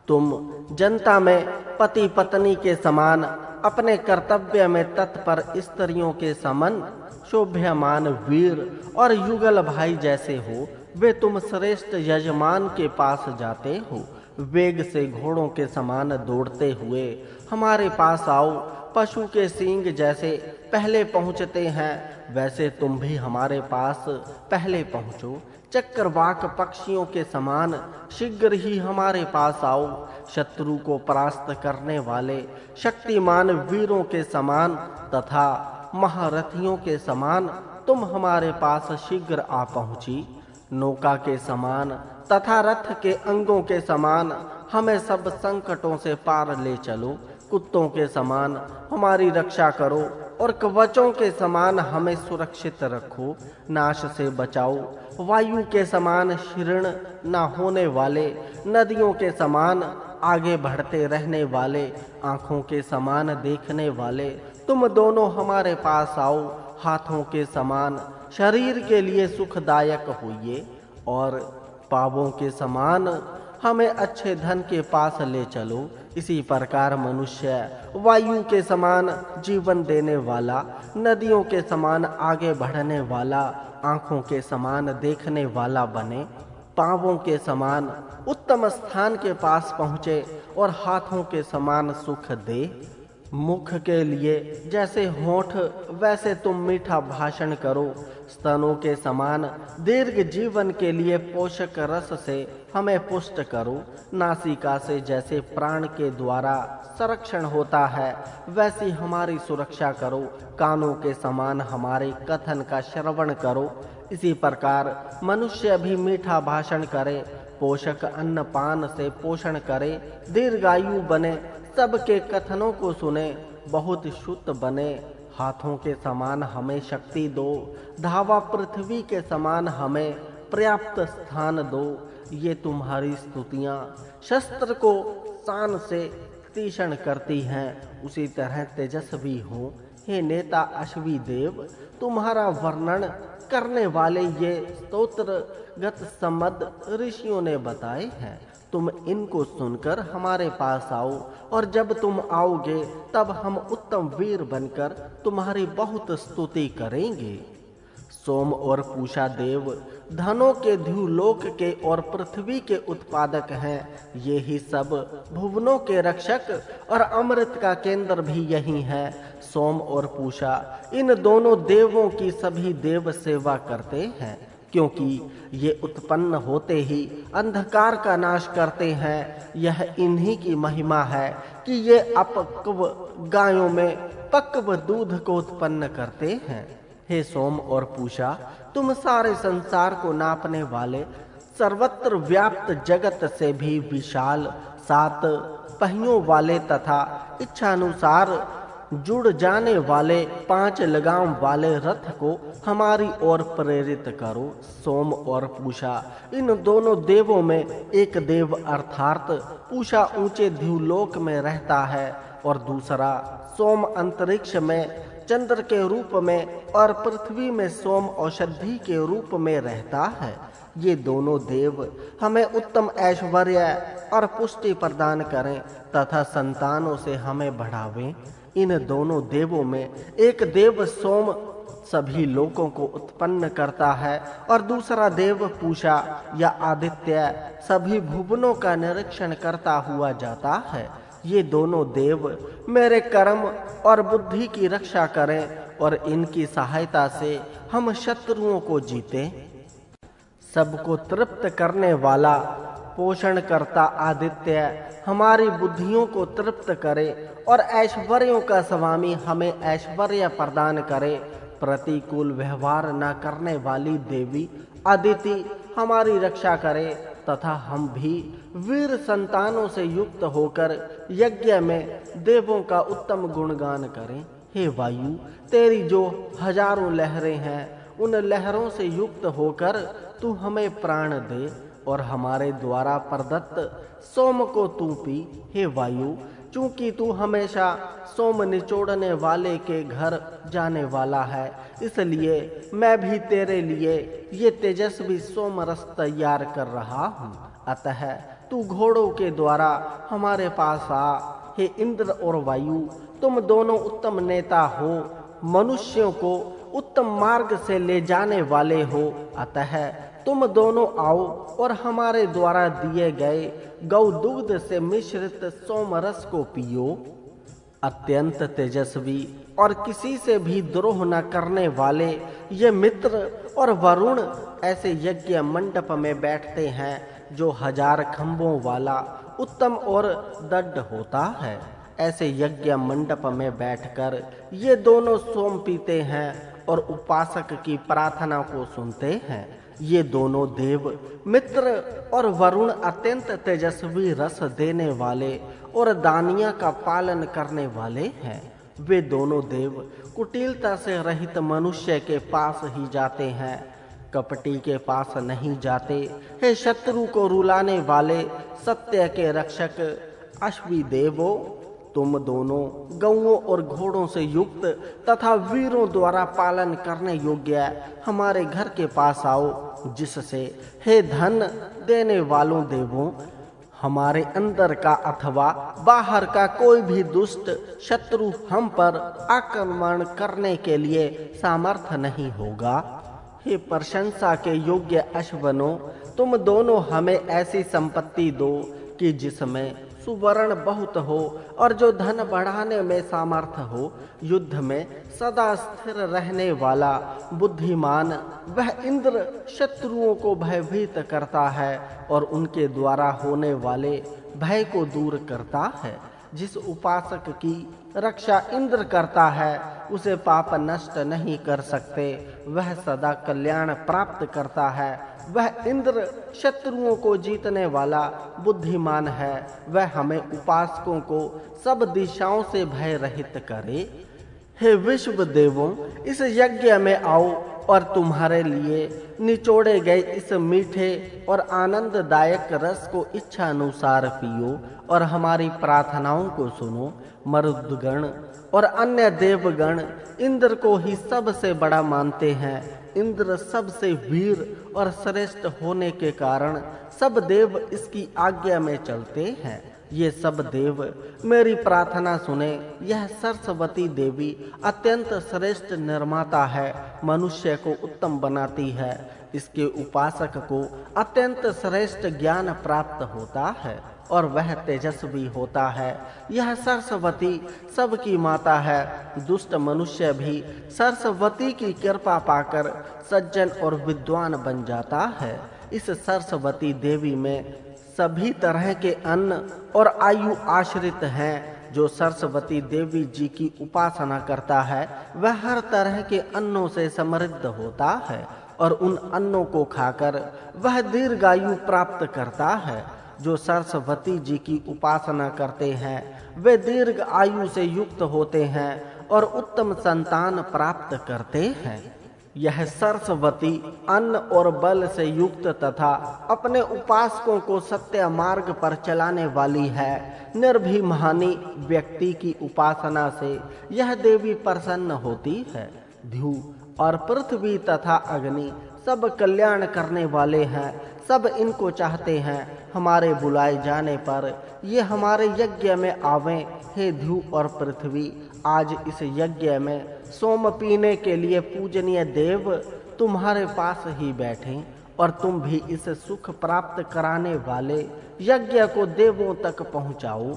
तुम जनता में पति पत्नी के समान, अपने कर्तव्य में तत्पर स्त्रियों के समान शोभ्यमान वीर और युगल भाई जैसे हो। वे तुम श्रेष्ठ यजमान के पास जाते हो। वेग से घोड़ों के समान दौड़ते हुए हमारे पास आओ। पशु के सींग जैसे पहले पहुँचते हैं, वैसे तुम भी हमारे पास पहले पहुँचो। चक्रवाक पक्षियों के समान शीघ्र ही हमारे पास आओ। शत्रु को परास्त करने वाले शक्तिमान वीरों के समान तथा महारथियों के समान तुम हमारे पास शीघ्र आ पहुँची। नौका के समान तथा रथ के अंगों के समान हमें सब संकटों से पार ले चलो। कुत्तों के समान हमारी रक्षा करो और कवचों के समान हमें सुरक्षित रखो, नाश से बचाओ। वायु के समान क्षीण न होने वाले, नदियों के समान आगे बढ़ते रहने वाले, आंखों के समान देखने वाले, तुम दोनों हमारे पास आओ। हाथों के समान शरीर के लिए सुखदायक होइए और पावों के समान हमें अच्छे धन के पास ले चलो। इसी प्रकार मनुष्य वायु के समान जीवन देने वाला, नदियों के समान आगे बढ़ने वाला, आंखों के समान देखने वाला बने, पांवों के समान उत्तम स्थान के पास पहुँचे और हाथों के समान सुख दे। मुख के लिए जैसे होठ वैसे तुम मीठा भाषण करो। स्तनों के समान दीर्घ जीवन के लिए पोषक रस से हमें पुष्ट करो। नासिका से जैसे प्राण के द्वारा संरक्षण होता है वैसी हमारी सुरक्षा करो। कानों के समान हमारे कथन का श्रवण करो। इसी प्रकार मनुष्य भी मीठा भाषण करे, पोषक अन्न पान से पोषण करे, दीर्घायु बने, सबके कथनों को सुने, बहुत शुद्ध बने। हाथों के समान हमें शक्ति दो, धावा पृथ्वी के समान हमें पर्याप्त स्थान दो। ये तुम्हारी स्तुतियाँ शस्त्र को शान से तीक्ष्ण करती हैं, उसी तरह तेजस्वी हो। हे नेता अश्वी देव, तुम्हारा वर्णन करने वाले ये स्तोत्र गत सम्मद ऋषियों ने बताए हैं। तुम इनको सुनकर हमारे पास आओ और जब तुम आओगे तब हम उत्तम वीर बनकर तुम्हारी बहुत स्तुति करेंगे। सोम और पूषा देव धनों के द्युलोक के और पृथ्वी के उत्पादक हैं। ये ही सब भुवनों के रक्षक और अमृत का केंद्र भी यही है। सोम और पूषा इन दोनों देवों की सभी देव सेवा करते हैं, क्योंकि ये उत्पन्न होते ही अंधकार का नाश करते हैं। यह इन्हीं की महिमा है कि ये अपक्व गायों में पक्व दूध को उत्पन्न करते हैं। हे सोम और पूषा, तुम सारे संसार को नापने वाले, सर्वत्र व्याप्त जगत से भी विशाल, 7 पहियों वाले तथा इच्छानुसार जुड़ जाने वाले 5 लगाम वाले रथ को हमारी ओर प्रेरित करो। सोम और पूषा इन दोनों देवों में एक देव अर्थात पूषा ऊंचे द्युलोक में रहता है और दूसरा सोम अंतरिक्ष में चंद्र के रूप में और पृथ्वी में सोम औषधि के रूप में रहता है। ये दोनों देव हमें उत्तम ऐश्वर्य और पुष्टि प्रदान करें तथा संतानों से हमें बढ़ावें। इन दोनों देवों में एक देव सोम सभी लोगों को उत्पन्न करता है और दूसरा देव पूषा या आदित्य सभी भुवनों का निरीक्षण करता हुआ जाता है। ये दोनों देव मेरे कर्म और बुद्धि की रक्षा करें और इनकी सहायता से हम शत्रुओं को जीतें। सबको तृप्त करने वाला पोषण करता आदित्य हमारी बुद्धियों को तृप्त करे और ऐश्वर्यों का स्वामी हमें ऐश्वर्य प्रदान करे। प्रतिकूल व्यवहार न करने वाली देवी अदिति हमारी रक्षा करे तथा हम भी वीर संतानों से युक्त होकर यज्ञ में देवों का उत्तम गुणगान करें। हे वायु, तेरी जो हजारों लहरें हैं उन लहरों से युक्त होकर तू हमें प्राण दे और हमारे द्वारा प्रदत्त सोम को तू पी। हे वायु, चूंकि तू हमेशा सोम निचोड़ने वाले के घर जाने वाला है, इसलिए मैं भी तेरे लिए ये तेजस्वी सोम रस तैयार कर रहा हूँ। अतः तू घोड़ों के द्वारा हमारे पास आ। हे इंद्र और वायु, तुम दोनों उत्तम नेता हो, मनुष्यों को उत्तम मार्ग से ले जाने वाले हो। अतः तुम दोनों आओ और हमारे द्वारा दिए गए गौ दुग्ध से मिश्रित सोम रस को पियो। अत्यंत तेजस्वी और किसी से भी द्रोह न करने वाले ये मित्र और वरुण ऐसे यज्ञ मंडप में बैठते हैं जो 1000 खंभों वाला उत्तम और दृढ़ होता है। ऐसे यज्ञ मंडप में बैठकर ये दोनों सोम पीते हैं और उपासक की प्रार्थना को सुनते हैं। ये दोनों देव मित्र और वरुण अत्यंत तेजस्वी रस देने वाले और दानिया का पालन करने वाले हैं। वे दोनों देव कुटिलता से रहित मनुष्य के पास ही जाते हैं, कपटी के पास नहीं जाते। हे शत्रु को रुलाने वाले सत्य के रक्षक अश्वी देवो, तुम दोनों गौओं और घोड़ों से युक्त तथा वीरों द्वारा पालन करने योग्य हमारे घर के पास आओ, जिससे हे धन देने वालों देवों, हमारे अंदर का अथवा बाहर का कोई भी दुष्ट शत्रु हम पर आक्रमण करने के लिए सामर्थ्य नहीं होगा। हे प्रशंसा के योग्य अश्वनों, तुम दोनों हमें ऐसी संपत्ति दो कि जिसमें सुवर्ण बहुत हो और जो धन बढ़ाने में सामर्थ्य हो। युद्ध में सदा स्थिर रहने वाला बुद्धिमान वह इंद्र शत्रुओं को भयभीत करता है और उनके द्वारा होने वाले भय को दूर करता है। जिस उपासक की रक्षा इंद्र करता है उसे पाप नष्ट नहीं कर सकते, वह सदा कल्याण प्राप्त करता है। वह इंद्र शत्रुओं को जीतने वाला बुद्धिमान है, वह हमें उपासकों को सब दिशाओं से भय रहित करे। हे विश्व देवों, इस यज्ञ में आओ और तुम्हारे लिए निचोड़े गए इस मीठे और आनंददायक रस को इच्छा अनुसार पियो और हमारी प्रार्थनाओं को सुनो। मरुदगण और अन्य देवगण इंद्र को ही सबसे बड़ा मानते हैं। इंद्र सबसे वीर और श्रेष्ठ होने के कारण सब देव इसकी आज्ञा में चलते हैं। ये सब देव मेरी प्रार्थना सुने। यह सरस्वती देवी अत्यंत श्रेष्ठ निर्माता है, मनुष्य को उत्तम बनाती है। इसके उपासक को अत्यंत श्रेष्ठ ज्ञान प्राप्त होता है और वह तेजस्वी होता है। यह सरस्वती सबकी माता है। दुष्ट मनुष्य भी सरस्वती की कृपा पाकर सज्जन और विद्वान बन जाता है। इस सरस्वती देवी में सभी तरह के अन्न और आयु आश्रित हैं। जो सरस्वती देवी जी की उपासना करता है वह हर तरह के अन्नों से समृद्ध होता है और उन अन्नों को खाकर वह दीर्घायु प्राप्त करता है। जो सरस्वती जी की उपासना करते हैं वे दीर्घ आयु से युक्त होते हैं और उत्तम संतान प्राप्त करते हैं। यह सरस्वती अन्न और बल से युक्त तथा अपने उपासकों को सत्य मार्ग पर चलाने वाली है। निर्भिमानी व्यक्ति की उपासना से यह देवी प्रसन्न होती है। ध्रुव और पृथ्वी तथा अग्नि सब कल्याण करने वाले हैं, सब इनको चाहते हैं। हमारे बुलाए जाने पर ये हमारे यज्ञ में आवें। हे ध्रुव और पृथ्वी, आज इस यज्ञ में सोम पीने के लिए पूजनीय देव तुम्हारे पास ही बैठें और तुम भी इस सुख प्राप्त कराने वाले यज्ञ को देवों तक पहुंचाओ।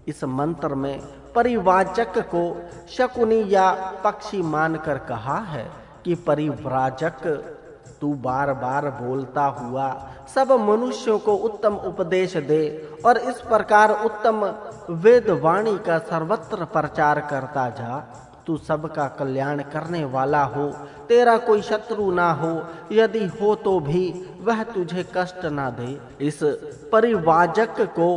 इस मंत्र में परिवाचक को शकुनी या पक्षी मानकर कहा है कि परिव्राजक, तू बार बार बोलता हुआ सब मनुष्यों को उत्तम उपदेश दे और इस प्रकार उत्तम वेदवाणी का सर्वत्र प्रचार करता जा। तू सबका कल्याण करने वाला हो, तेरा कोई शत्रु ना हो, यदि हो तो भी वह तुझे कष्ट ना दे। इस परिवाजक को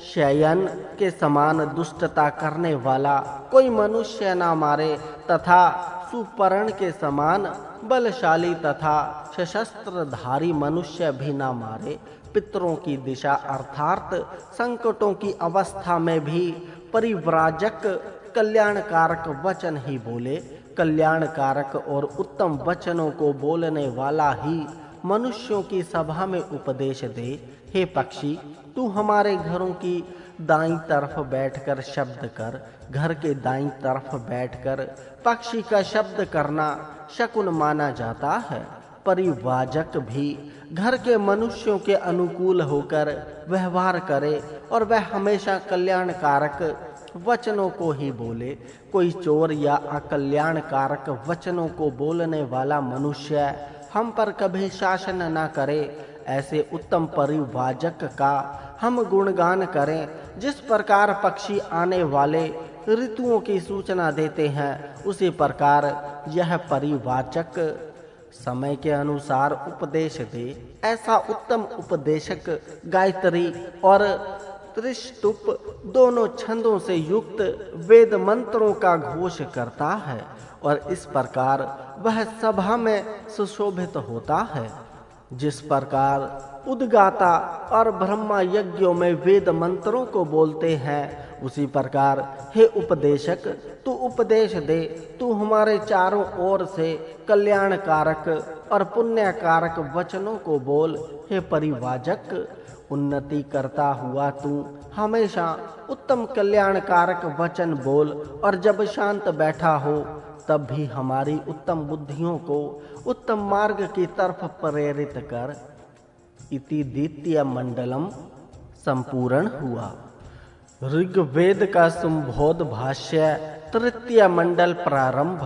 शयन के समान दुष्टता करने वाला कोई मनुष्य ना मारे तथा सुपर्ण के समान बलशाली तथा सशस्त्रधारी मनुष्य भी ना मारे। पितरों की दिशा अर्थात संकटों की अवस्था में भी परिव्राजक कल्याणकारक वचन ही बोले। कल्याणकारक और उत्तम वचनों को बोलने वाला ही मनुष्यों की सभा में उपदेश दे। हे पक्षी, तू हमारे घरों की दाईं तरफ बैठकर शब्द कर। घर के दाईं तरफ बैठकर पक्षी का शब्द करना शकुन माना जाता है। परिवाजक भी घर के मनुष्यों के अनुकूल होकर व्यवहार करे और वह हमेशा कल्याणकारक वचनों को ही बोले। कोई चोर या अकल्याणकारक वचनों को बोलने वाला मनुष्य हम पर कभी शासन न करे। ऐसे उत्तम परिवाजक का हम गुणगान करें। जिस प्रकार पक्षी आने वाले ऋतुओं की सूचना देते हैं, उसी प्रकार यह परिवाचक समय के अनुसार उपदेश दे। ऐसा उत्तम उपदेशक गायत्री और त्रिष्टुप दोनों छंदों से युक्त वेद मंत्रों का घोष करता है और इस प्रकार वह सभा में सुशोभित होता है। जिस प्रकार उद्गाता और ब्रह्मा यज्ञों में वेद मंत्रों को बोलते हैं, उसी प्रकार हे उपदेशक तू उपदेश दे। तू हमारे चारों ओर से कल्याणकारक और पुण्यकारक वचनों को बोल। हे परिवाजक, उन्नति करता हुआ तू हमेशा उत्तम कल्याणकारक वचन बोल और जब शांत बैठा हो तब भी हमारी उत्तम बुद्धियों को उत्तम मार्ग की तरफ प्रेरित कर। इति द्वितीय मंडलम संपूर्ण हुआ। ऋग्वेद का संबोध भाष्य तृतीय मंडल प्रारंभ।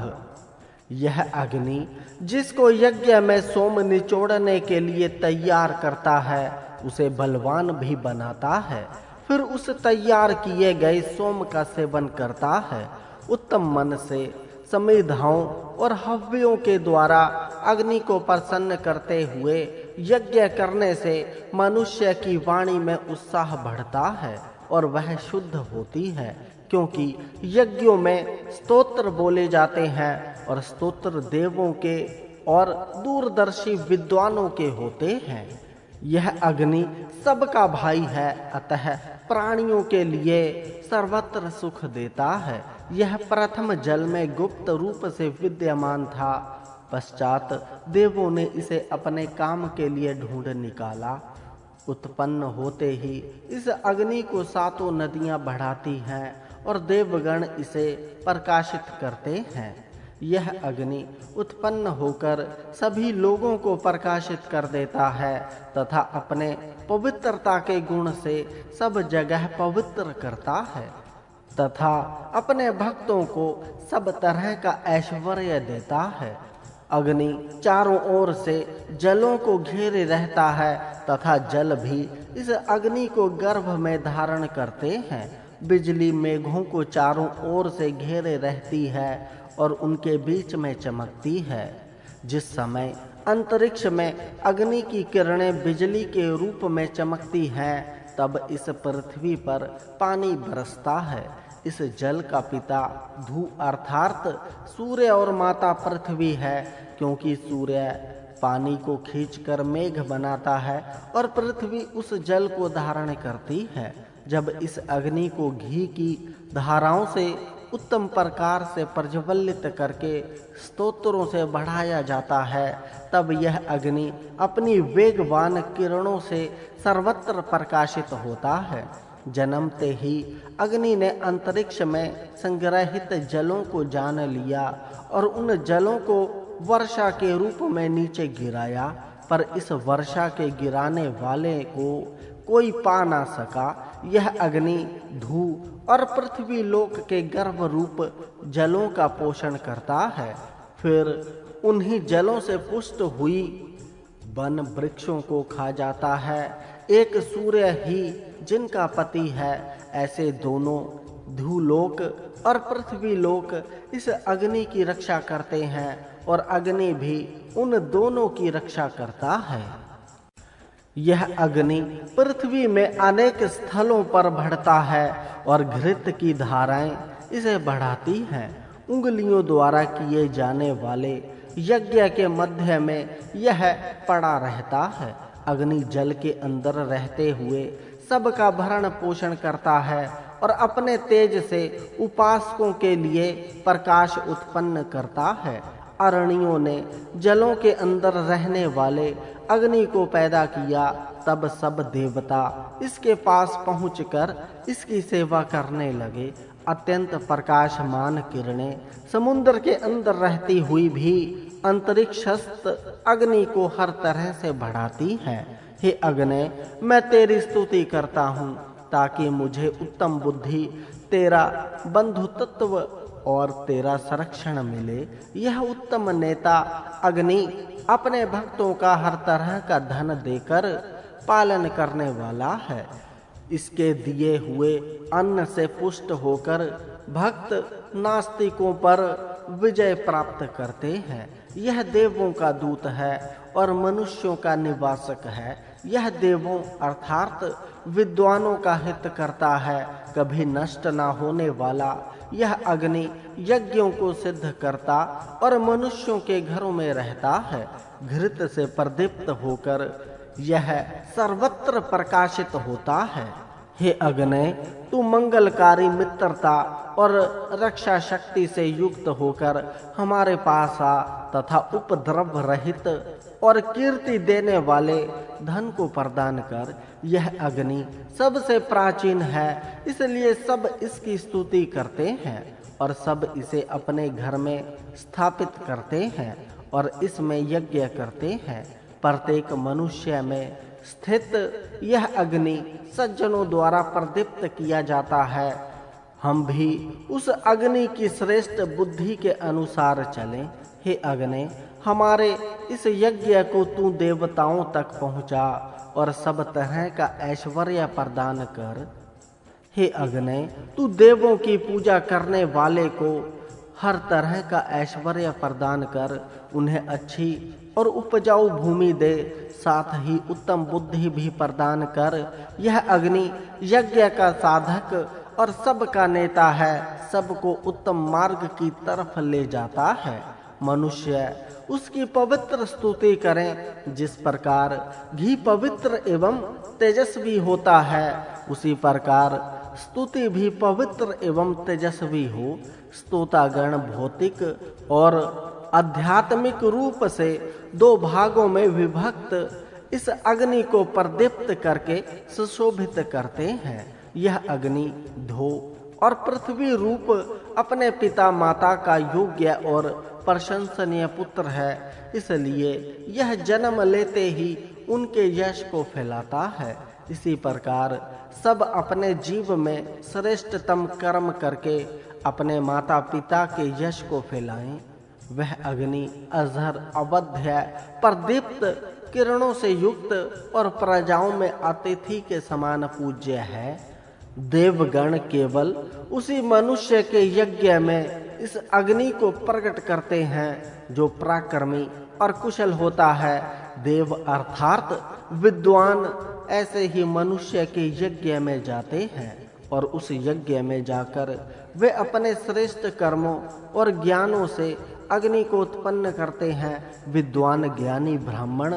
यह अग्नि जिसको यज्ञ में सोम निचोड़ने के लिए तैयार करता है, उसे बलवान भी बनाता है। फिर उस तैयार किए गए सोम का सेवन करता है। उत्तम मन से समिधाओं और हव्यों के द्वारा अग्नि को प्रसन्न करते हुए यज्ञ करने से मनुष्य की वाणी में उत्साह बढ़ता है और वह शुद्ध होती है, क्योंकि यज्ञों में स्तोत्र बोले जाते हैं और स्तोत्र देवों के और दूरदर्शी विद्वानों के होते हैं। यह अग्नि सबका भाई है, अतः प्राणियों के लिए सर्वत्र सुख देता है। यह प्रथम जल में गुप्त रूप से विद्यमान था, पश्चात देवों ने इसे अपने काम के लिए ढूंढ निकाला। उत्पन्न होते ही इस अग्नि को सातों नदियां बढ़ाती हैं और देवगण इसे प्रकाशित करते हैं। यह अग्नि उत्पन्न होकर सभी लोगों को प्रकाशित कर देता है तथा अपने पवित्रता के गुण से सब जगह पवित्र करता है तथा अपने भक्तों को सब तरह का ऐश्वर्य देता है। अग्नि चारों ओर से जलों को घेरे रहता है तथा जल भी इस अग्नि को गर्भ में धारण करते हैं। बिजली मेघों को चारों ओर से घेरे रहती है और उनके बीच में चमकती है। जिस समय अंतरिक्ष में अग्नि की किरणें बिजली के रूप में चमकती हैं, तब इस पृथ्वी पर पानी बरसता है। इस जल का पिता धू अर्थात सूर्य और माता पृथ्वी है, क्योंकि सूर्य पानी को खींचकर मेघ बनाता है और पृथ्वी उस जल को धारण करती है। जब इस अग्नि को घी की धाराओं से उत्तम प्रकार से प्रज्वलित करके स्तोत्रों से बढ़ाया जाता है, तब यह अग्नि अपनी वेगवान किरणों से सर्वत्र प्रकाशित होता है। जन्मते ही अग्नि ने अंतरिक्ष में संग्रहित जलों को जान लिया और उन जलों को वर्षा के रूप में नीचे गिराया, पर इस वर्षा के गिराने वाले को कोई पा ना सका। यह अग्नि धू और पृथ्वी लोक के गर्भ रूप जलों का पोषण करता है। फिर उन्हीं जलों से पुष्ट हुई वन वृक्षों को खा जाता है। एक सूर्य ही जिनका पति है, ऐसे दोनों धूलोक और पृथ्वी लोक इस अग्नि की रक्षा करते हैं और अग्नि भी उन दोनों की रक्षा करता है। यह अग्नि पृथ्वी में अनेक स्थलों पर बढ़ता है और घृत की धाराएं इसे बढ़ाती हैं। उंगलियों द्वारा किए जाने वाले यज्ञ के मध्य में यह पड़ा रहता है। अग्नि जल के अंदर रहते हुए सबका भरण पोषण करता है और अपने तेज से उपासकों के लिए प्रकाश उत्पन्न करता है। अरणियों ने जलों के अंदर रहने वाले अग्नि को पैदा किया, तब सब देवता इसके पास पहुंचकर इसकी सेवा करने लगे। अत्यंत प्रकाशमान किरणें समुद्र के अंदर रहती हुई भी अंतरिक्षस्थ अग्नि को हर तरह से बढ़ाती हैं। हे अग्नि, मैं तेरी स्तुति करता हूँ ताकि मुझे उत्तम बुद्धि, तेरा बंधुत्व और तेरा संरक्षण मिले। यह उत्तम नेता अग्नि अपने भक्तों का हर तरह का धन देकर पालन करने वाला है। इसके दिए हुए अन्न से पुष्ट होकर भक्त नास्तिकों पर विजय प्राप्त करते हैं। यह देवों का दूत है और मनुष्यों का निवासक है। यह देवों अर्थात विद्वानों का हित करता है, कभी नष्ट ना होने वाला। यह अग्नि यज्ञों को सिद्ध करता और मनुष्यों के घरों में रहता है। घृत से प्रदीप्त होकर यह सर्वत्र प्रकाशित होता है। हे अग्नि, तू मंगलकारी मित्रता और रक्षा शक्ति से युक्त होकर हमारे पास आ तथा उपद्रव रहित और कीर्ति देने वाले धन को प्रदान कर। यह अग्नि सबसे प्राचीन है, इसलिए सब इसकी स्तुति करते हैं और सब इसे अपने घर में स्थापित करते हैं और इसमें यज्ञ करते हैं। प्रत्येक मनुष्य में स्थित यह अग्नि सज्जनों द्वारा प्रदीप्त किया जाता है। हम भी उस अग्नि की श्रेष्ठ बुद्धि के अनुसार चलें। हे अग्नि, हमारे इस यज्ञ को तू देवताओं तक पहुंचा और सब तरह का ऐश्वर्य प्रदान कर। हे अग्नि, तू देवों की पूजा करने वाले को हर तरह का ऐश्वर्य प्रदान कर, उन्हें अच्छी और उपजाऊ भूमि दे, साथ ही उत्तम बुद्धि भी प्रदान कर। यह अग्नि यज्ञ का साधक और सबका नेता है, सबको उत्तम मार्ग की तरफ ले जाता है। मनुष्य उसकी पवित्र स्तुति करें। जिस प्रकार घी पवित्र एवं तेजस्वी होता है, उसी प्रकार स्तुति भी पवित्र एवं तेजस्वी हो। स्तोतागण भौतिक और आध्यात्मिक रूप से दो भागों में विभक्त इस अग्नि को प्रदीप्त करके सुशोभित करते हैं। यह अग्नि धो और पृथ्वी रूप अपने पिता माता का योग्य और प्रशंसनीय पुत्र है, इसलिए यह जन्म लेते ही उनके यश को फैलाता है। इसी प्रकार सब अपने जीव में श्रेष्ठतम कर्म करके अपने माता पिता के यश को फैलाएं। वह अग्नि अजहर अवध्य प्रदीप्त किरणों से युक्त और प्रजाओं में अतिथि के समान पूज्य है। देवगण केवल उसी मनुष्य के यज्ञ में इस अग्नि को प्रकट करते हैं जो पराक्रमी और कुशल होता है। देव अर्थात विद्वान ऐसे ही मनुष्य के यज्ञ में जाते हैं और उस यज्ञ में जाकर वे अपने श्रेष्ठ कर्मों और ज्ञानों से अग्नि को उत्पन्न करते हैं। विद्वान ज्ञानी ब्राह्मण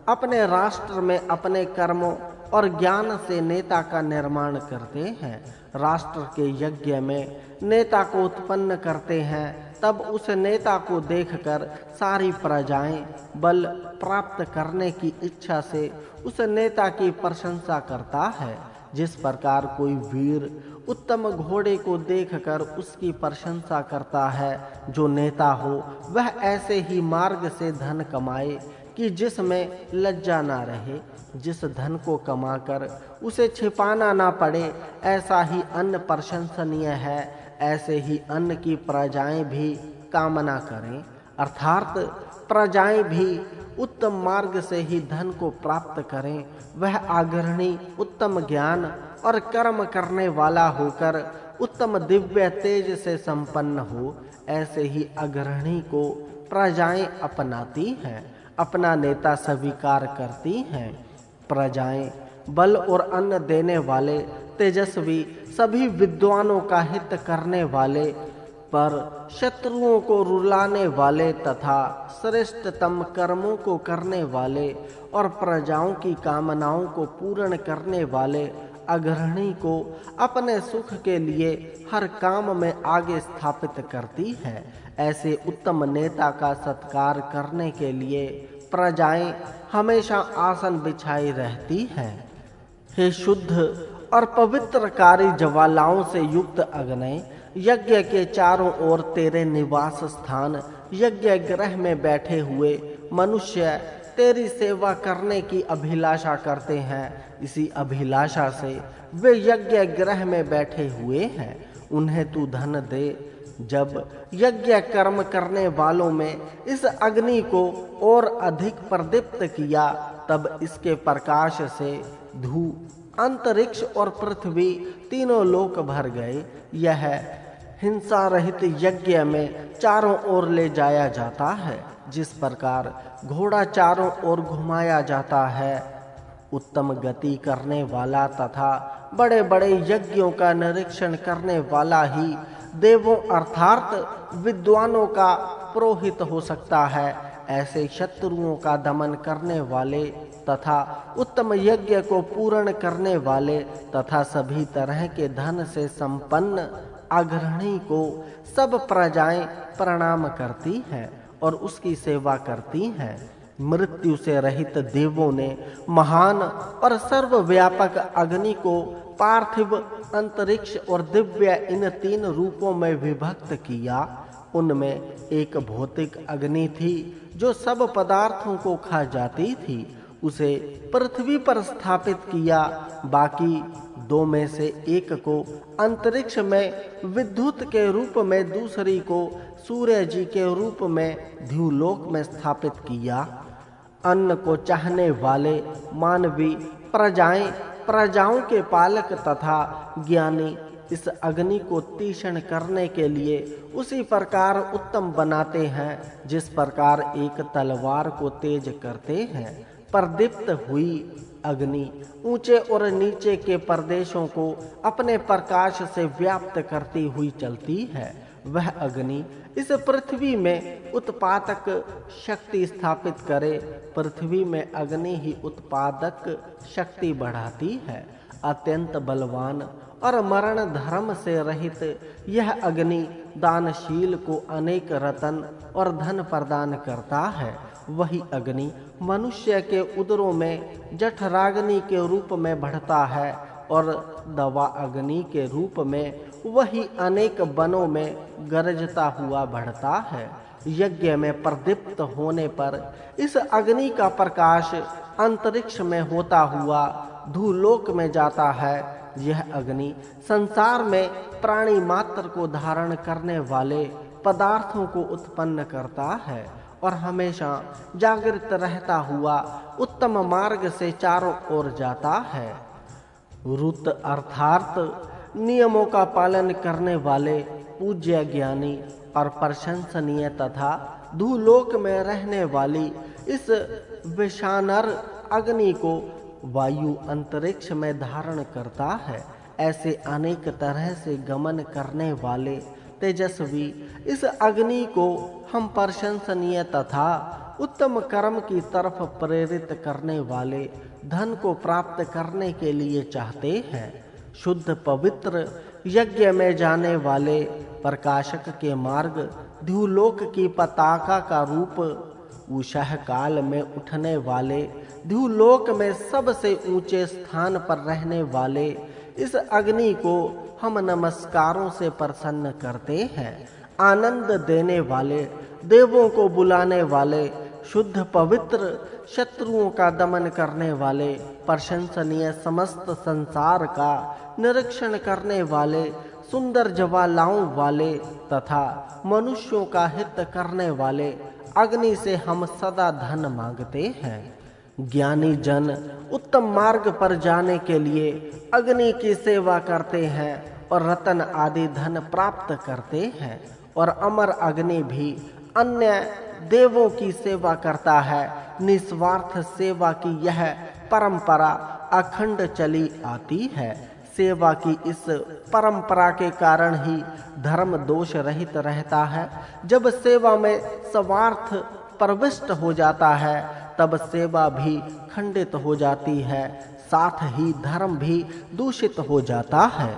अपने राष्ट्र में अपने कर्मों और ज्ञान से नेता का निर्माण करते हैं। राष्ट्र के यज्ञ में नेता को उत्पन्न करते हैं, तब उस नेता को देखकर सारी प्रजाएं बल प्राप्त करने की इच्छा से उस नेता की प्रशंसा करता है। जिस प्रकार कोई वीर उत्तम घोड़े को देखकर उसकी प्रशंसा करता है, जो नेता हो वह ऐसे ही मार्ग से धन कमाए कि जिसमें लज्जा ना रहे। जिस धन को कमाकर उसे छिपाना ना पड़े, ऐसा ही अन्न प्रशंसनीय है। ऐसे ही अन्न की प्रजाएं भी कामना करें, अर्थात प्रजाएं भी उत्तम मार्ग से ही धन को प्राप्त करें। वह अग्रणी उत्तम ज्ञान और कर्म करने वाला होकर उत्तम दिव्य तेज से संपन्न हो। ऐसे ही अग्रणी को प्रजाएं अपनाती हैं, अपना नेता स्वीकार करती हैं। प्रजाएं बल और अन्न देने वाले तेजस्वी सभी विद्वानों का हित करने वाले, पर शत्रुओं को रुलाने वाले तथा श्रेष्ठतम कर्मों को करने वाले और प्रजाओं की कामनाओं को पूर्ण करने वाले अग्रणी को अपने सुख के लिए हर काम में आगे स्थापित करती है। ऐसे उत्तम नेता का सत्कार करने के लिए प्रजाएं हमेशा आसन बिछाई रहती हैं। हे शुद्ध और पवित्रकारी ज्वालाओं से युक्त अग्नि, यज्ञ के चारों ओर तेरे निवास स्थान यज्ञ गृह में बैठे हुए मनुष्य तेरी सेवा करने की अभिलाषा करते हैं। इसी अभिलाषा से वे यज्ञ गृह में बैठे हुए हैं। उन्हें तू धन दे। जब यज्ञ कर्म करने वालों में इस अग्नि को और अधिक प्रदीप्त किया, तब इसके प्रकाश से धू, अंतरिक्ष और पृथ्वी तीनों लोक भर गए। यह हिंसा रहित यज्ञ में चारों ओर ले जाया जाता है। जिस प्रकार घोड़ा चारों ओर घुमाया जाता है, उत्तम गति करने वाला तथा बड़े बड़े यज्ञों का निरीक्षण करने वाला ही देवों अर्थात विद्वानों का पुरोहित हो सकता है, ऐसे शत्रुओं का दमन करने वाले तथा उत्तम यज्ञ को पूर्ण करने वाले तथा सभी तरह के धन से संपन्न अग्रणी को सब प्रजाएं प्रणाम करती हैं और उसकी सेवा करती हैं। मृत्यु से रहित देवों ने महान और सर्वव्यापक अग्नि को पार्थिव, अंतरिक्ष और दिव्य इन 3 रूपों में विभक्त किया। उनमें एक भौतिक अग्नि थी जो सब पदार्थों को खा जाती थी, उसे पृथ्वी पर स्थापित किया। बाकी 2 में से एक को अंतरिक्ष में विद्युत के रूप में, दूसरी को सूर्य जी के रूप में ध्रुवलोक में स्थापित किया। अन्न को चाहने वाले मानवी प्रजाओं के पालक तथा ज्ञानी इस अग्नि को तीक्ष्ण करने के लिए उसी प्रकार उत्तम बनाते हैं जिस प्रकार एक तलवार को तेज करते हैं। प्रदीप्त हुई अग्नि ऊंचे और नीचे के प्रदेशों को अपने प्रकाश से व्याप्त करती हुई चलती है। वह अग्नि इस पृथ्वी में उत्पादक शक्ति स्थापित करे। पृथ्वी में अग्नि ही उत्पादक शक्ति बढ़ाती है। अत्यंत बलवान और मरण धर्म से रहित यह अग्नि दानशील को अनेक रत्न और धन प्रदान करता है। वही अग्नि मनुष्य के उदरों में जठराग्नि के रूप में बढ़ता है और दवा अग्नि के रूप में वही अनेक वनों में गरजता हुआ बढ़ता है। यज्ञ में प्रदीप्त होने पर इस अग्नि का प्रकाश अंतरिक्ष में होता हुआ ध्रुवलोक में जाता है। यह अग्नि संसार में प्राणी मात्र को धारण करने वाले पदार्थों को उत्पन्न करता है और हमेशा जागृत रहता हुआ उत्तम मार्ग से चारों ओर जाता है। रुत अर्थात नियमों का पालन करने वाले पूज्य ज्ञानी और प्रशंसनीय तथा ध्रुवलोक में रहने वाली इस विषानर अग्नि को वायु अंतरिक्ष में धारण करता है। ऐसे अनेक तरह से गमन करने वाले तेजस्वी इस अग्नि को हम प्रशंसनीय तथा उत्तम कर्म की तरफ प्रेरित करने वाले धन को प्राप्त करने के लिए चाहते हैं। शुद्ध पवित्र यज्ञ में जाने वाले प्रकाशक के मार्ग ध्रुवलोक की पताका का रूप उषः काल में उठने वाले ध्रुवलोक में सबसे ऊंचे स्थान पर रहने वाले इस अग्नि को हम नमस्कारों से प्रसन्न करते हैं। आनंद देने वाले, देवों को बुलाने वाले, शुद्ध पवित्र, शत्रुओं का दमन करने वाले, प्रशंसनीय, समस्त संसार का निरीक्षण करने वाले, सुंदर ज्वालाओं वाले तथा मनुष्यों का हित करने वाले अग्नि से हम सदा धन मांगते हैं। ज्ञानी जन उत्तम मार्ग पर जाने के लिए अग्नि की सेवा करते हैं और रत्न आदि धन प्राप्त करते हैं। और अमर अग्नि भी अन्य देवों की सेवा करता है। निस्वार्थ सेवा की यह परंपरा अखंड चली आती है। सेवा की इस परंपरा के कारण ही धर्म दोष रहित रहता है। जब सेवा में स्वार्थ प्रविष्ट हो जाता है तब सेवा भी खंडित हो जाती है, साथ ही धर्म भी दूषित हो जाता है।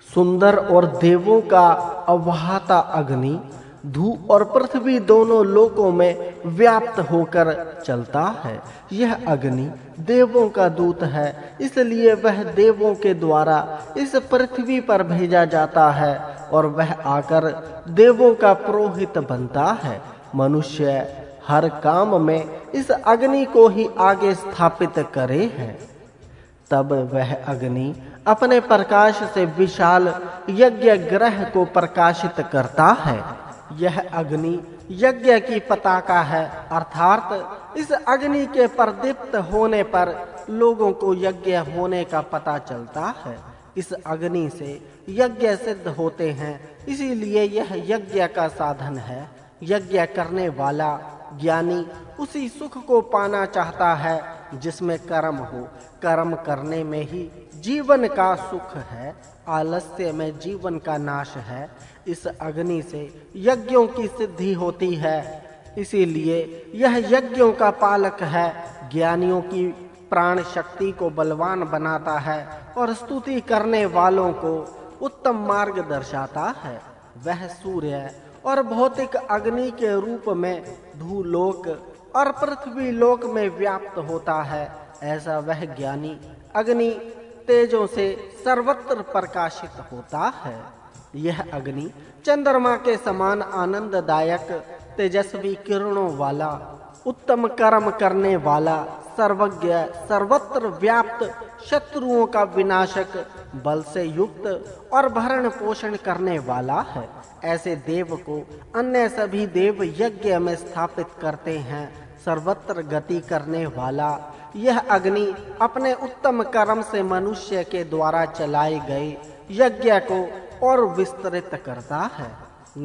सुंदर और देवों का अवहाता अग्नि धू और पृथ्वी दोनों लोकों में व्याप्त होकर चलता है। यह अग्नि देवों का दूत है, इसलिए वह देवों के द्वारा इस पृथ्वी पर भेजा जाता है और वह आकर देवों का पुरोहित बनता है। मनुष्य हर काम में इस अग्नि को ही आगे स्थापित करे है। तब वह अग्नि अपने प्रकाश से विशाल यज्ञ ग्रह को प्रकाशित करता है। यह अग्नि यज्ञ की पताका है, अर्थात इस अग्नि के प्रदीप्त होने पर लोगों को यज्ञ होने का पता चलता है। इस अग्नि से यज्ञ सिद्ध होते हैं, इसीलिए यह यज्ञ का साधन है। यज्ञ करने वाला ज्ञानी उसी सुख को पाना चाहता है जिसमें कर्म हो। कर्म करने में ही जीवन का सुख है, आलस्य में जीवन का नाश है। इस अग्नि से यज्ञों की सिद्धि होती है, इसीलिए यह यज्ञों का पालक है। ज्ञानियों की प्राण शक्ति को बलवान बनाता है और स्तुति करने वालों को उत्तम मार्ग दर्शाता है। वह सूर्य और भौतिक अग्नि के रूप में भूलोक और पृथ्वी लोक में व्याप्त होता है। ऐसा वह ज्ञानी अग्नि तेजों से सर्वत्र प्रकाशित होता है। यह अग्नि चंद्रमा के समान आनंददायक तेजस्वी किरणों वाला, उत्तम कर्म करने वाला, सर्वज्ञ, सर्वत्र व्याप्त, शत्रुओं का विनाशक, बल से युक्त और भरण पोषण करने वाला है। ऐसे देव को अन्य सभी देव यज्ञ में स्थापित करते हैं। सर्वत्र गति करने वाला यह अग्नि अपने उत्तम कर्म से मनुष्य के द्वारा चलाए गए यज्ञ को और विस्तृत करता है।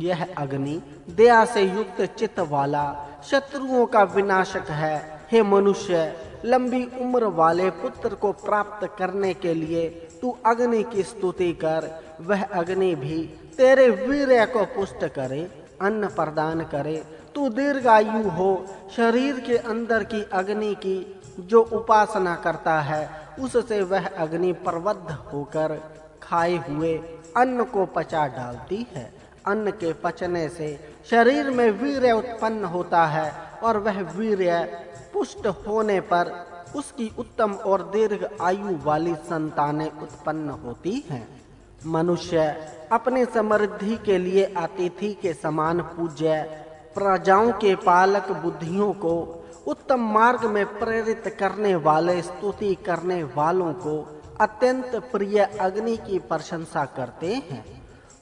यह अग्नि दया से युक्त चित्त वाला, शत्रुओं का विनाशक है। हे मनुष्य, लंबी उम्र वाले पुत्र को प्राप्त करने के लिए तू अग्नि की स्तुति कर। वह अग्नि भी तेरे वीर्य को पुष्ट करे, अन्न प्रदान करे, तू दीर्घायु हो। शरीर के अंदर की अग्नि की जो उपासना करता है, उससे वह अग्नि प्रबद्ध होकर खाए हुए अन्न को पचा डालती है। अन्न के पचने से शरीर में वीर्य उत्पन्न होता है और वह वीर्य पुष्ट होने पर उसकी उत्तम और दीर्घ आयु वाली संतानें उत्पन्न होती हैं। मनुष्य अपने समृद्धि के लिए अतिथि के समान पूज्य, प्रजाओं के पालक, बुद्धियों को उत्तम मार्ग में प्रेरित करने वाले, स्तुति करने वालों को अत्यंत प्रिय अग्नि की प्रशंसा करते हैं।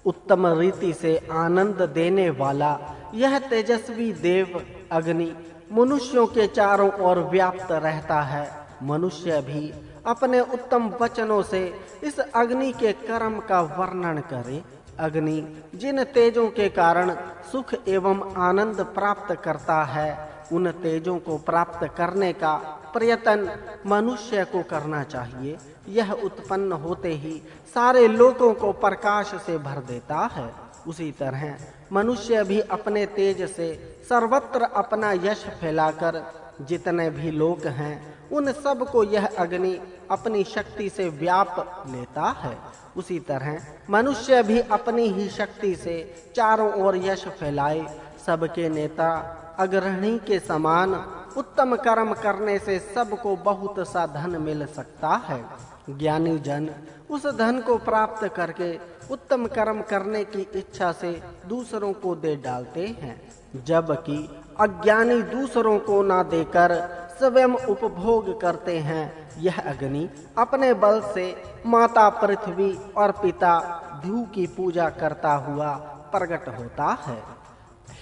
उत्तम रीति से आनंद देने वाला यह तेजस्वी देव अग्नि मनुष्यों के चारों ओर व्याप्त रहता है। मनुष्य भी अपने उत्तम वचनों से इस अग्नि के कर्म का वर्णन करे। अग्नि जिन तेजों के कारण सुख एवं आनंद प्राप्त करता है, उन तेजों को प्राप्त करने का प्रयत्न मनुष्य को करना चाहिए। यह उत्पन्न होते ही सारे लोगों को प्रकाश से भर देता है। उसी तरह मनुष्य भी अपने तेज से सर्वत्र अपना यश फैलाकर जितने भी लोग हैं, उन सब को यह अग्नि अपनी शक्ति से व्याप लेता है। उसी तरह मनुष्य भी अपनी ही शक्ति से चारों ओर यश फैलाए। सबके नेता अग्रणी के समान उत्तम कर्म करने से सबको बहुत सा धन मिल सकता है। ज्ञानी जन उस धन को प्राप्त करके उत्तम कर्म करने की इच्छा से दूसरों को दे डालते हैं, जबकि अज्ञानी दूसरों को ना देकर स्वयं उपभोग करते हैं। यह अग्नि अपने बल से माता पृथ्वी और पिता ध्रुव की पूजा करता हुआ प्रकट होता है।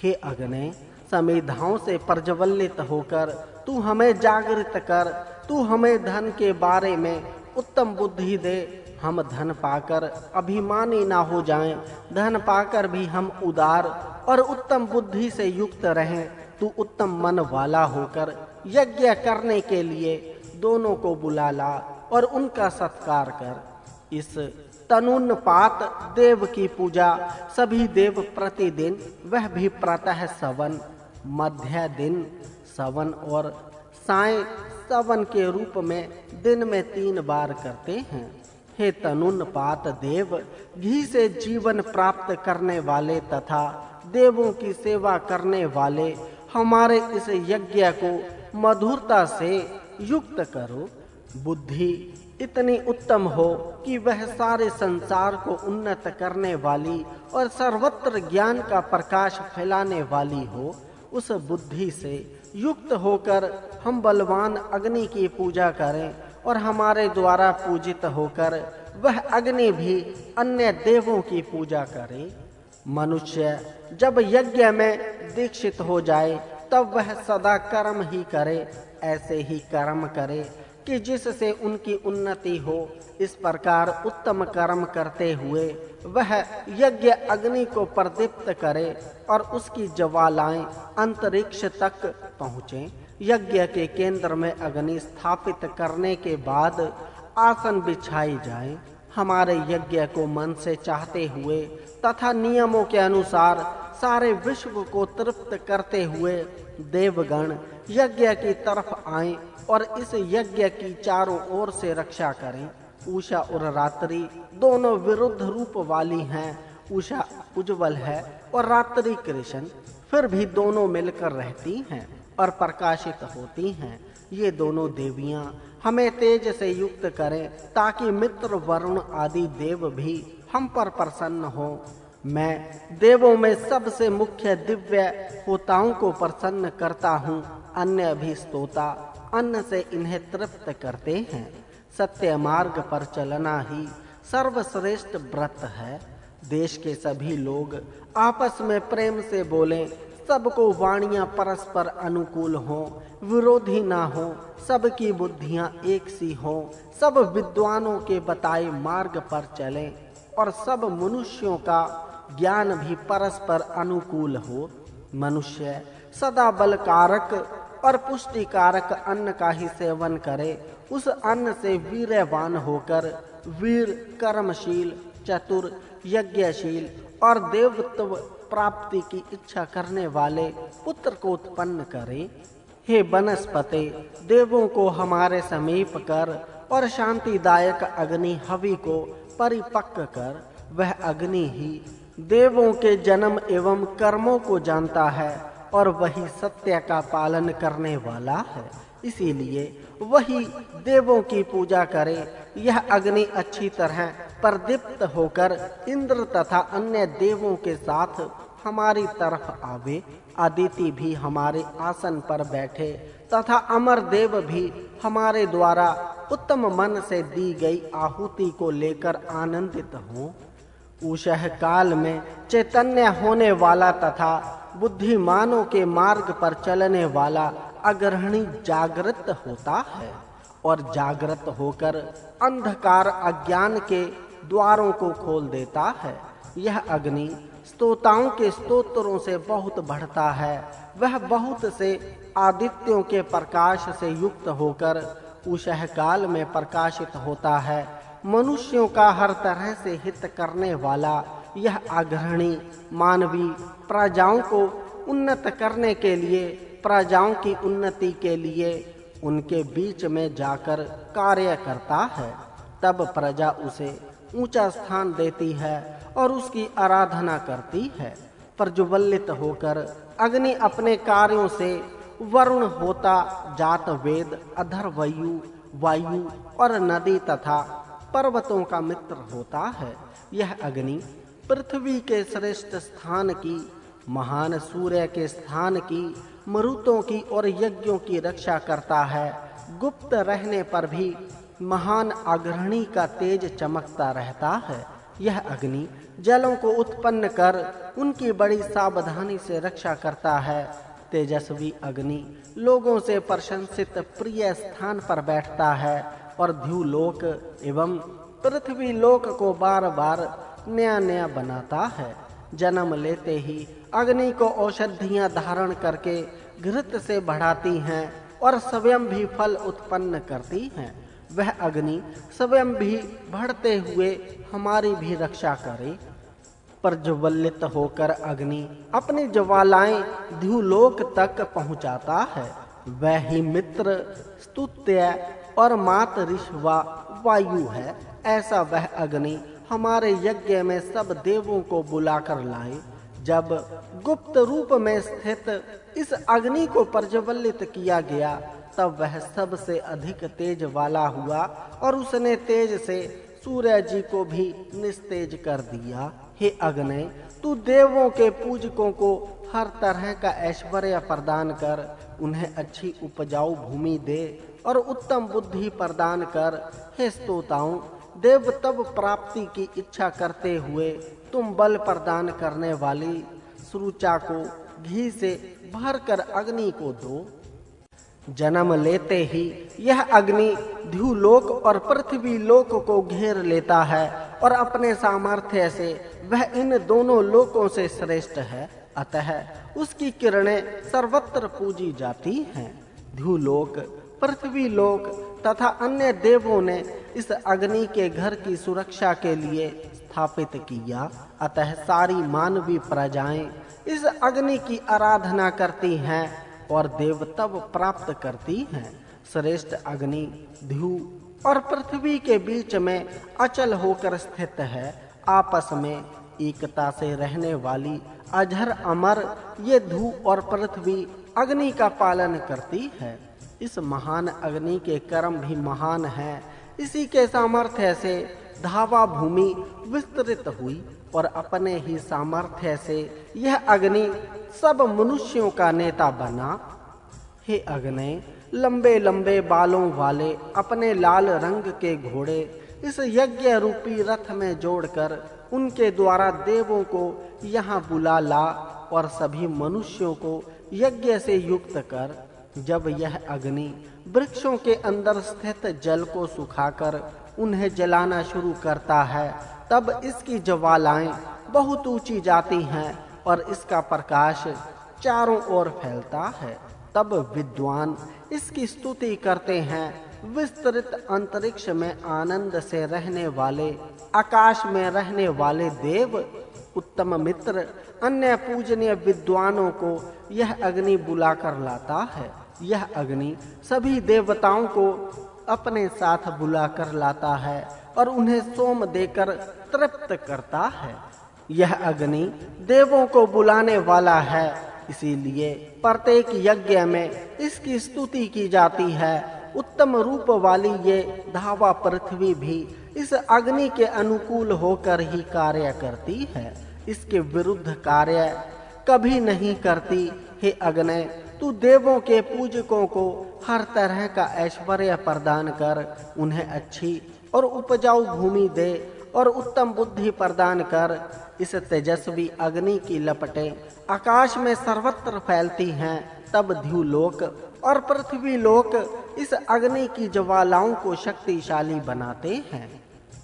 हे अग्नि, समिधाओं से प्रज्वलित होकर तू हमें जागृत कर। तू हमें धन के बारे में उत्तम बुद्धि दे। हम धन पाकर अभिमानी ना हो जाएं, धन पाकर भी हम उदार और उत्तम बुद्धि से युक्त रहें। तू उत्तम मन वाला होकर यज्ञ करने के लिए दोनों को बुला ला और उनका सत्कार कर। इस तनुन्पात देव की पूजा सभी देव प्रतिदिन, वह भी प्रातः सवन, मध्य दिन सवन और साय सवन के रूप में दिन में 3 बार करते हैं। हे तनुन्पात देव, घी से जीवन प्राप्त करने वाले तथा देवों की सेवा करने वाले, हमारे इस यज्ञ को मधुरता से युक्त करो। बुद्धि इतनी उत्तम हो कि वह सारे संसार को उन्नत करने वाली और सर्वत्र ज्ञान का प्रकाश फैलाने वाली हो। उस बुद्धि से युक्त होकर हम बलवान अग्नि की पूजा करें और हमारे द्वारा पूजित होकर वह अग्नि भी अन्य देवों की पूजा करे। मनुष्य जब यज्ञ में दीक्षित हो जाए, तब वह सदा कर्म ही करे। ऐसे ही कर्म करे कि जिससे उनकी उन्नति हो। इस प्रकार उत्तम कर्म करते हुए वह यज्ञ अग्नि को प्रदीप्त करे और उसकी ज्वालाएं अंतरिक्ष तक पहुँचे। यज्ञ के केंद्र में अग्नि स्थापित करने के बाद आसन बिछाई जाए। हमारे यज्ञ को मन से चाहते हुए तथा नियमों के अनुसार सारे विश्व को तृप्त करते हुए देवगण यज्ञ की तरफ आएं और इस यज्ञ की चारों ओर से रक्षा करें। उषा और रात्रि दोनों विरुद्ध रूप वाली हैं। उषा उज्जवल है और रात्रि कृष्ण, फिर भी दोनों मिलकर रहती हैं और प्रकाशित होती हैं। ये दोनों देवियां हमें तेज से युक्त करें ताकि मित्र वरुण आदि देव भी हम पर प्रसन्न हो। मैं देवों में सबसे मुख्य दिव्य होताओं को प्रसन्न करता हूँ। अन्य भी स्तोता अन्न से इन्हें तृप्त करते हैं। सत्य मार्ग पर चलना ही सर्वश्रेष्ठ व्रत है। देश के सभी लोग आपस में प्रेम से बोलें, सबको वाणियां परस्पर अनुकूल हों, विरोधी ना हो, सबकी बुद्धियां एक सी हों, सब विद्वानों के बताए मार्ग पर चलें और सब मनुष्यों का ज्ञान भी परस्पर अनुकूल हो। मनुष्य सदा बलकारक और पुष्टिकारक अन्न का ही सेवन करे। उस अन्न से वीर्यवान होकर वीर, कर्मशील, चतुर, यज्ञशील और देवत्व प्राप्ति की इच्छा करने वाले पुत्र को उत्पन्न करे। हे वनस्पते, देवों को हमारे समीप कर और शांतिदायक अग्नि हवि को परिपक्व कर। वह अग्नि ही देवों के जन्म एवं कर्मों को जानता है और वही सत्य का पालन करने वाला है। इसीलिए वही देवों की पूजा करे। यह अग्नि अच्छी तरह प्रदीप्त होकर इंद्र तथा अन्य देवों के साथ हमारी तरफ आवे। अदिति भी हमारे आसन पर बैठे तथा अमर देव भी हमारे द्वारा उत्तम मन से दी गई आहुति को लेकर आनंदित हों। उषः काल में चैतन्य होने वाला तथा बुद्धिमानों के मार्ग पर चलने वाला अग्रहणी जागृत होता है और जागृत होकर अंधकार अज्ञान के द्वारों को खोल देता है। यह अग्नि स्तोताओं के स्तोत्रों से बहुत बढ़ता है। वह बहुत से आदित्यों के प्रकाश से युक्त होकर उषः काल में प्रकाशित होता है। मनुष्यों का हर तरह से हित करने वाला यह अग्रहणी मानवी प्रजाओं को उन्नत करने के लिए, प्रजाओं की उन्नति के लिए उनके बीच में जाकर कार्य करता है। तब प्रजा उसे ऊंचा स्थान देती है और उसकी आराधना करती है। प्रज्वलित होकर अग्नि अपने कार्यों से वरुण होता, जात वेद, अधर्वयु, वायु और नदी तथा पर्वतों का मित्र होता है। यह अग्नि पृथ्वी के श्रेष्ठ स्थान की, महान सूर्य के स्थान की, मरुतों की और यज्ञों की रक्षा करता है। गुप्त रहने पर भी महान अग्रहणी का तेज चमकता रहता है। यह अग्नि जलों को उत्पन्न कर उनकी बड़ी सावधानी से रक्षा करता है। तेजस्वी अग्नि लोगों से प्रशंसित प्रिय स्थान पर बैठता है और ध्युलोक एवं पृथ्वी लोक को बार बार नया नया बनाता है। जन्म लेते ही अग्नि को औषधियां धारण करके घृत से बढ़ाती हैं और स्वयं भी फल उत्पन्न करती हैं। वह अग्नि स्वयं भी बढ़ते हुए हमारी भी रक्षा करे। प्रज्वलित होकर अग्नि अपनी ज्वालाएं ध्युलोक तक पहुंचाता है। वह ही मित्र, स्तुत्य और मात ऋषवा वायु है। ऐसा वह अग्नि हमारे यज्ञ में सब देवों को बुलाकर लाए। जब गुप्त रूप में स्थित इस अग्नि को प्रज्वलित किया गया तब वह सबसे अधिक तेज वाला हुआ और उसने तेज से सूर्य जी को भी निस्तेज कर दिया। हे अग्नि, तू देवों के पूजकों को हर तरह का ऐश्वर्य प्रदान कर, उन्हें अच्छी उपजाऊ भूमि दे और उत्तम बुद्धि प्रदान कर। हे स्तोताओं, देवत्व प्राप्ति की इच्छा करते हुए तुम बल प्रदान करने वाली सुरुचा को घी से भरकर अग्नि को दो। जन्म लेते ही यह अग्नि ध्युलोक और पृथ्वी लोक को घेर लेता है और अपने सामर्थ्य से वह इन दोनों लोकों से श्रेष्ठ है। अतः उसकी किरणें सर्वत्र पूजी जाती हैं। ध्युलोक, पृथ्वी लोक तथा अन्य देवों ने इस अग्नि के घर की सुरक्षा के लिए स्थापित किया। अतः सारी मानवी प्रजाएं इस अग्नि की आराधना करती हैं और देवत्व प्राप्त करती हैं। श्रेष्ठ अग्नि ध्यू और पृथ्वी के बीच में अचल होकर स्थित है। आपस में एकता से रहने वाली अजर अमर ये ध्यू और पृथ्वी अग्नि का पालन करती है। इस महान अग्नि के कर्म भी महान हैं। इसी के सामर्थ्य से धावा भूमि विस्तृत हुई और अपने ही सामर्थ्य से यह अग्नि सब मनुष्यों का नेता बना। हे अग्नि, लंबे लंबे बालों वाले अपने लाल रंग के घोड़े इस यज्ञ रूपी रथ में जोड़कर उनके द्वारा देवों को यहाँ बुला ला और सभी मनुष्यों को यज्ञ से युक्त कर। जब यह अग्नि वृक्षों के अंदर स्थित जल को सुखाकर उन्हें जलाना शुरू करता है, तब इसकी ज्वालाएं बहुत ऊंची जाती हैं और इसका प्रकाश चारों ओर फैलता है। तब विद्वान इसकी स्तुति करते हैं। विस्तृत अंतरिक्ष में आनंद से रहने वाले, आकाश में रहने वाले देव, उत्तम मित्र, अन्य पूजनीय विद्वानों को यह अग्नि बुलाकर लाता है। यह अग्नि सभी देवताओं को अपने साथ बुलाकर लाता है और उन्हें सोम देकर तृप्त करता है। यह अग्नि देवों को बुलाने वाला है, इसीलिए प्रत्येक यज्ञ में इसकी स्तुति की जाती है। उत्तम रूप वाली ये धावा पृथ्वी भी इस अग्नि के अनुकूल होकर ही कार्य करती है, इसके विरुद्ध कार्य कभी नहीं करती। हे अग्नि, तू देवों के पूजकों को हर तरह का ऐश्वर्य प्रदान कर, उन्हें अच्छी और उपजाऊ भूमि दे और उत्तम बुद्धि प्रदान कर। इस तेजस्वी अग्नि की लपटें आकाश में सर्वत्र फैलती हैं। तब ध्युलोक और पृथ्वी लोक इस अग्नि की ज्वालाओं को शक्तिशाली बनाते हैं।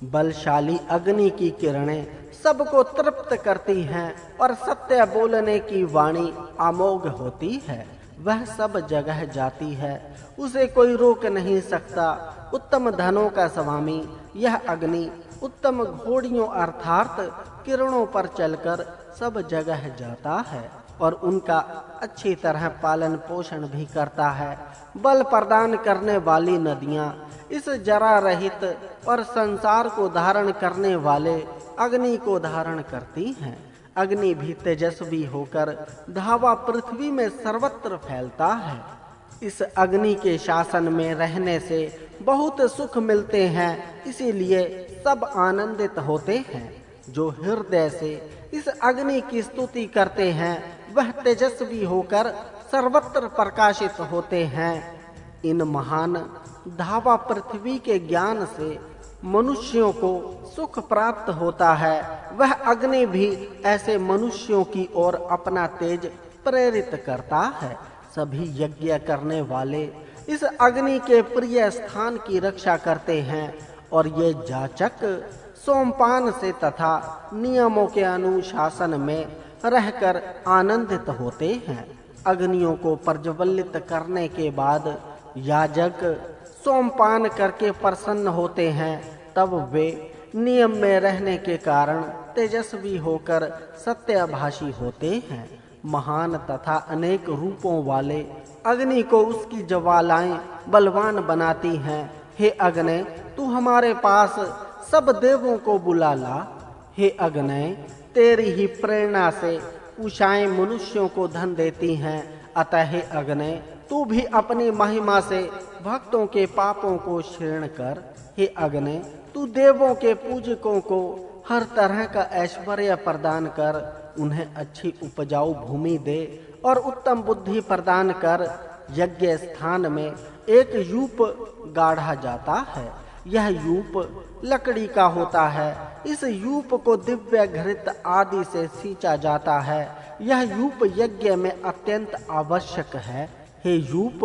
बलशाली अग्नि की किरणें सबको तृप्त करती हैं और सत्य बोलने की वाणी अमोघ होती है। वह सब जगह जाती है, उसे कोई रोक नहीं सकता। उत्तम धनों का स्वामी यह अग्नि उत्तम घोड़ियों अर्थात किरणों पर चलकर सब जगह जाता है और उनका अच्छी तरह पालन पोषण भी करता है। बल प्रदान करने वाली नदियां इस जरा रहित और संसार को धारण करने वाले अग्नि को धारण करती हैं। अग्नि भी तेजस्वी होकर धावा पृथ्वी में सर्वत्र फैलता है। इस अग्नि के शासन में रहने से बहुत सुख मिलते हैं, इसीलिए सब आनंदित होते हैं। जो हृदय से इस अग्नि की स्तुति करते हैं वह तेजस्वी होकर सर्वत्र प्रकाशित होते हैं। इन महान धावा पृथ्वी के ज्ञान से मनुष्यों को सुख प्राप्त होता है। वह अग्नि भी ऐसे मनुष्यों की ओर अपना तेज प्रेरित करता है। सभी यज्ञ करने वाले इस अग्नि के प्रिय स्थान की रक्षा करते हैं और ये जाचक सोमपान से तथा नियमों के अनुशासन में रहकर आनंदित होते हैं। अग्नियों को प्रज्वलित करने के बाद याजक सोमपान करके प्रसन्न होते हैं। तब वे नियम में रहने के कारण तेजस्वी होकर सत्यभाषी होते हैं। महान तथा अनेक रूपों वाले अग्नि को उसकी ज्वालाएं बलवान बनाती हैं। हे अग्नि, तू हमारे पास सब देवों को बुला ला। हे अग्नि, तेरी ही प्रेरणा से उषाएं मनुष्यों को धन देती हैं। अतः हे अग्नि, तू भी अपनी महिमा से भक्तों के पापों को क्षीण कर। हे अग्नि, तू देवों के पूजकों को हर तरह का ऐश्वर्य प्रदान कर, उन्हें अच्छी उपजाऊ भूमि दे और उत्तम बुद्धि प्रदान कर। यज्ञ स्थान में एक यूप गाढ़ा जाता है। यह यूप लकड़ी का होता है। इस यूप को दिव्य घृत आदि से सींचा जाता है। यह यूप यज्ञ में अत्यंत आवश्यक है। हे यूप,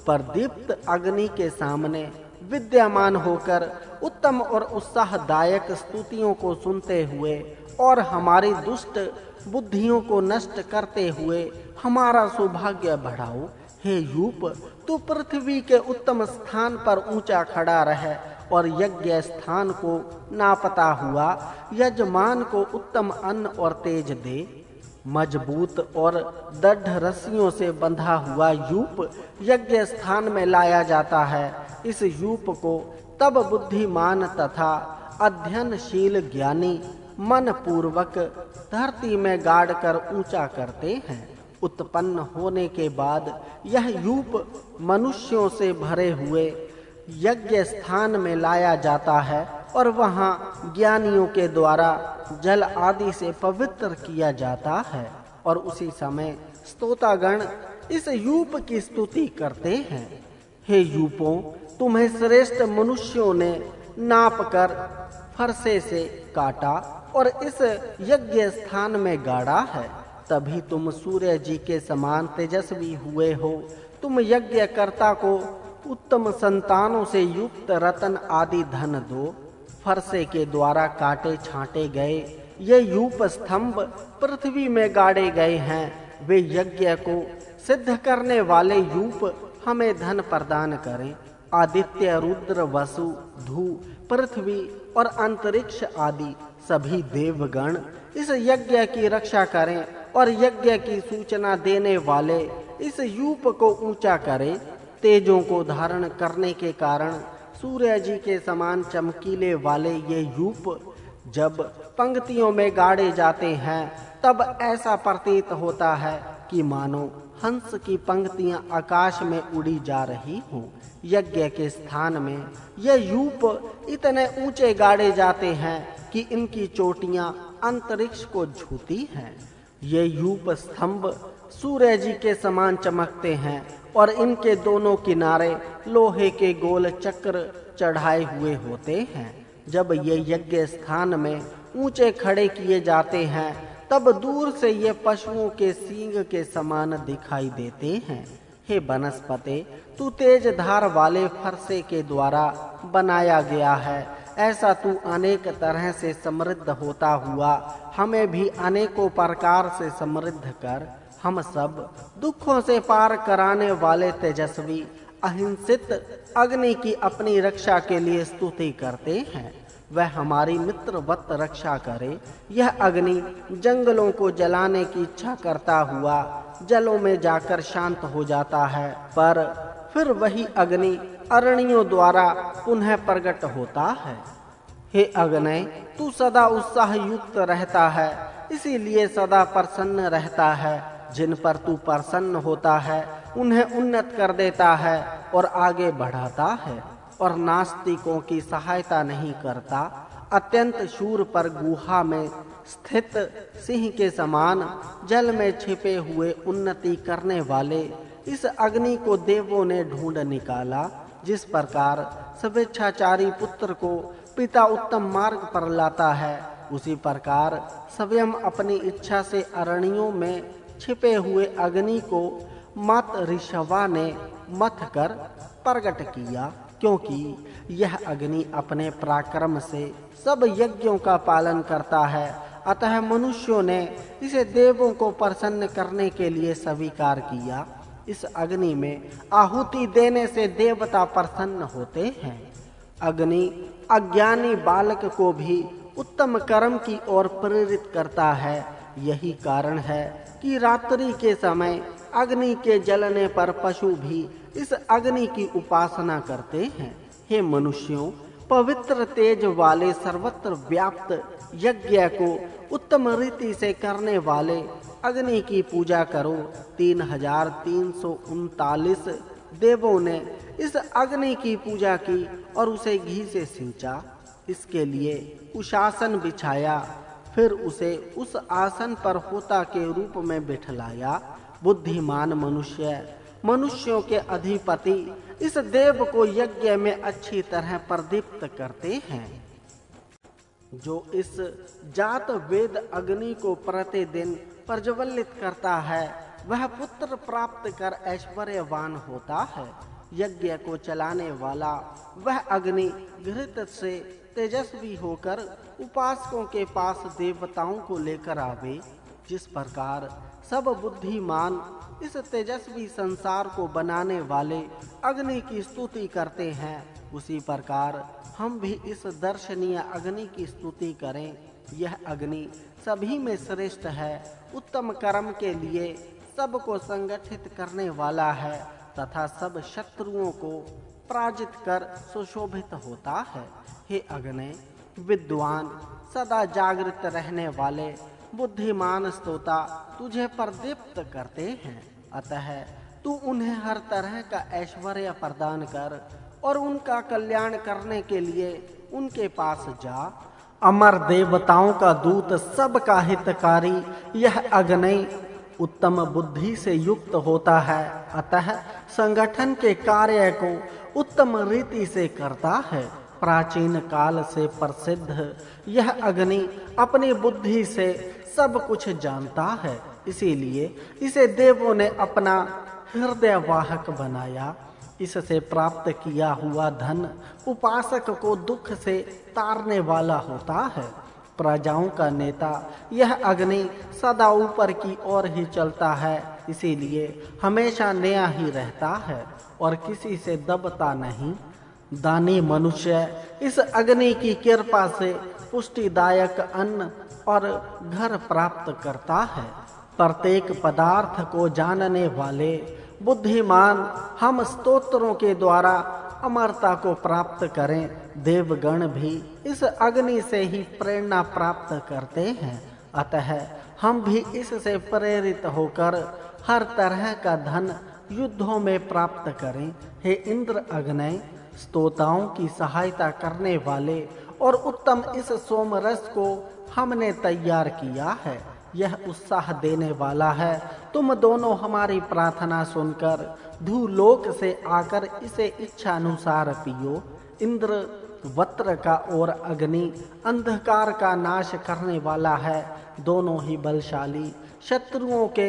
प्रदीप्त अग्नि के सामने विद्यमान होकर उत्तम और उत्साहदायक स्तुतियों को सुनते हुए और हमारी दुष्ट बुद्धियों को नष्ट करते हुए हमारा सौभाग्य बढ़ाओ। हे यूप, तू पृथ्वी के उत्तम स्थान पर ऊंचा खड़ा रहे और यज्ञ स्थान को नापता हुआ यजमान को उत्तम अन्न और तेज दे। मजबूत और दृढ़ रस्सियों से बंधा हुआ यूप यज्ञ स्थान में लाया जाता है। इस यूप को तब बुद्धिमान तथा अध्ययनशील ज्ञानी मन पूर्वक धरती में गाड़ कर ऊंचा करते हैं। उत्पन्न होने के बाद यह यूप मनुष्यों से भरे हुए यज्ञ स्थान में लाया जाता है और वहाँ ज्ञानियों के द्वारा जल आदि से पवित्र किया जाता है और उसी समय स्तोतागण इस यूप की स्तुति करते हैं। हे यूपों, तुम्हें श्रेष्ठ मनुष्यों ने नाप कर फरसे से काटा और इस यज्ञ स्थान में गाड़ा है, तभी तुम सूर्य जी के समान तेजस्वी हुए हो। तुम यज्ञकर्ता को उत्तम संतानों से युक्त रत्न आदि धन दो। फरसे के द्वारा काटे छांटे गए ये यूप स्तंभ पृथ्वी में गाड़े गए हैं। वे यज्ञ को सिद्ध करने वाले यूप हमें धन प्रदान करें। आदित्य, रुद्र, वसु, धू, पृथ्वी और अंतरिक्ष आदि सभी देवगण इस यज्ञ की रक्षा करें और यज्ञ की सूचना देने वाले इस यूप को ऊंचा करें। तेजों को धारण करने के कारण सूर्य जी के समान चमकीले वाले ये यूप जब पंक्तियों में गाड़े जाते हैं तब ऐसा प्रतीत होता है कि मानो हंस की पंक्तियां आकाश में उड़ी जा रही हों। यज्ञ के स्थान में ये यूप इतने ऊंचे गाड़े जाते हैं कि इनकी चोटियां अंतरिक्ष को छूती हैं। ये यूप स्तंभ सूर्य जी के समान चमकते हैं और इनके दोनों किनारे लोहे के गोल चक्र चढ़ाए हुए होते हैं। जब ये यज्ञ स्थान में ऊंचे खड़े किए जाते हैं तब दूर से ये पशुओं के सींग के समान दिखाई देते हैं। हे वनस्पते, तू तेज धार वाले फरसे के द्वारा बनाया गया है। ऐसा तू अनेक तरह से समृद्ध होता हुआ हमें भी अनेकों प्रकार से समृद्ध कर। हम सब दुखों से पार कराने वाले तेजस्वी अहिंसित अग्नि की अपनी रक्षा के लिए स्तुति करते हैं। वह हमारी मित्रवत रक्षा करे। यह अग्नि जंगलों को जलाने की इच्छा करता हुआ जलों में जाकर शांत हो जाता है, पर फिर वही अग्नि अरण्यों द्वारा पुनः प्रकट होता है। हे अग्नि, तू सदा उत्साह युक्त रहता है, इसीलिए सदा प्रसन्न रहता है। जिन पर तू प्रसन्न होता है उन्हें उन्नत कर देता है और आगे बढ़ाता है और नास्तिकों की सहायता नहीं करता। अत्यंत शूर पर गुहा में स्थित सिंह के समान जल में छिपे हुए उन्नति करने वाले इस अग्नि को देवों ने ढूंढ निकाला। जिस प्रकार स्वेच्छाचारी पुत्र को पिता उत्तम मार्ग पर लाता है, उसी प्रकार स्वयं अपनी इच्छा से अरण्यों में छिपे हुए अग्नि को मत ऋषवा ने मथ कर प्रकट किया, क्योंकि यह अग्नि अपने पराक्रम से सब यज्ञों का पालन करता है। अतः मनुष्यों ने इसे देवों को प्रसन्न करने के लिए स्वीकार किया। इस अग्नि में आहुति देने से देवता प्रसन्न होते हैं। अग्नि अज्ञानी बालक को भी उत्तम कर्म की ओर प्रेरित करता है। यही कारण है कि रात्रि के समय अग्नि के जलने पर पशु भी इस अग्नि की उपासना करते हैं। हे मनुष्यों, पवित्र तेज वाले सर्वत्र व्याप्त यज्ञ को उत्तम रीति से करने वाले अग्नि की पूजा करो। 3339 देवों ने इस अग्नि की पूजा की और उसे घी से सींचा। इसके लिए उशासन बिछाया, फिर उसे उस आसन पर होता के रूप में बिठलाया। बुद्धिमान मनुष्य, मनुष्यों के अधिपति इस देव को यज्ञ में अच्छी तरह प्रदीप्त करते हैं। जो इस जात वेद अग्नि को प्रतिदिन प्रज्वलित करता है, वह पुत्र प्राप्त कर ऐश्वर्यवान होता है। यज्ञ को चलाने वाला वह अग्नि घृत से तेजस्वी होकर उपासकों के पास देवताओं को लेकर आवे। जिस प्रकार सब बुद्धिमान इस तेजस्वी संसार को बनाने वाले अग्नि की स्तुति करते हैं, उसी प्रकार हम भी इस दर्शनीय अग्नि की स्तुति करें। यह अग्नि सभी में श्रेष्ठ है, उत्तम कर्म के लिए सबको संगठित करने वाला है तथा सब शत्रुओं को पराजित कर सुशोभित होता है। हे अग्नि, विद्वान सदा जागृत रहने वाले बुद्धिमान स्तोता तुझे प्रदीप्त करते हैं, अतः तू उन्हें हर तरह का ऐश्वर्य प्रदान कर और उनका कल्याण करने के लिए उनके पास जा। अमर देवताओं का दूत सबका हितकारी यह अग्नि उत्तम बुद्धि से युक्त होता है, अतः संगठन के कार्य को उत्तम रीति से करता है। प्राचीन काल से प्रसिद्ध यह अग्नि अपनी बुद्धि से सब कुछ जानता है, इसीलिए इसे देवों ने अपना हृदय वाहक बनाया। इससे प्राप्त किया हुआ धन उपासक को दुख से तारने वाला होता है। प्रजाओं का नेता यह अग्नि सदा ऊपर की ओर ही चलता है, इसीलिए हमेशा नया ही रहता है और किसी से दबता नहीं। दानी मनुष्य इस अग्नि की कृपा से पुष्टिदायक अन्न और घर प्राप्त करता है। प्रत्येक पदार्थ को जानने वाले बुद्धिमान हम स्तोत्रों के द्वारा अमरता को प्राप्त करें। देवगण भी इस अग्नि से ही प्रेरणा प्राप्त करते हैं, अतः हम भी इससे प्रेरित होकर हर तरह का धन युद्धों में प्राप्त करें। हे इंद्र अग्नि, स्तोताओं की सहायता करने वाले और उत्तम इस सोमरस को हमने तैयार किया है। यह उत्साह देने वाला है। तुम दोनों हमारी प्रार्थना सुनकर धूलोक से आकर इसे इच्छा अनुसार पियो। इंद्र वत्र का और अग्नि अंधकार का नाश करने वाला है। दोनों ही बलशाली, शत्रुओं के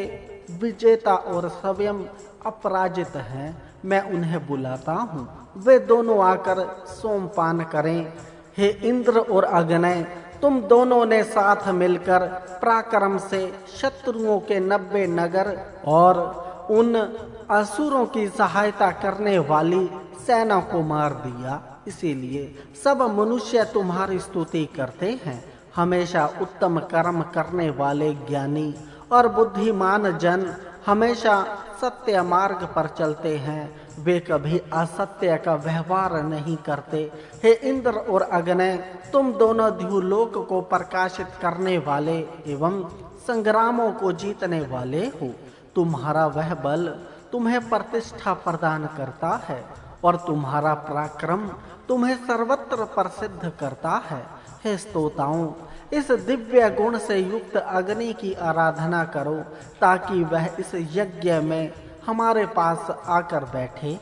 विजेता और स्वयं अपराजित हैं। मैं उन्हें बुलाता हूँ, वे दोनों आकर सोमपान करें। हे इंद्र और अग्नि, तुम दोनों ने साथ मिलकर पराक्रम से शत्रुओं के 90 नगर और उन असुरों की सहायता करने वाली सेना को मार दिया, इसीलिए सब मनुष्य तुम्हारी स्तुति करते हैं। हमेशा उत्तम कर्म करने वाले ज्ञानी और बुद्धिमान जन हमेशा सत्य मार्ग पर चलते हैं, वे कभी असत्य का व्यवहार नहीं करते। हे इंद्र और अग्नि, तुम दोनों द्युलोक को प्रकाशित करने वाले एवं संग्रामों को जीतने वाले हो। तुम्हारा वह बल तुम्हें प्रतिष्ठा प्रदान करता है और तुम्हारा पराक्रम तुम्हें सर्वत्र प्रसिद्ध करता है। हे स्तोताओं, इस दिव्य गुण से युक्त अग्नि की आराधना करो ताकि वह इस यज्ञ में हमारे पास आकर बैठे।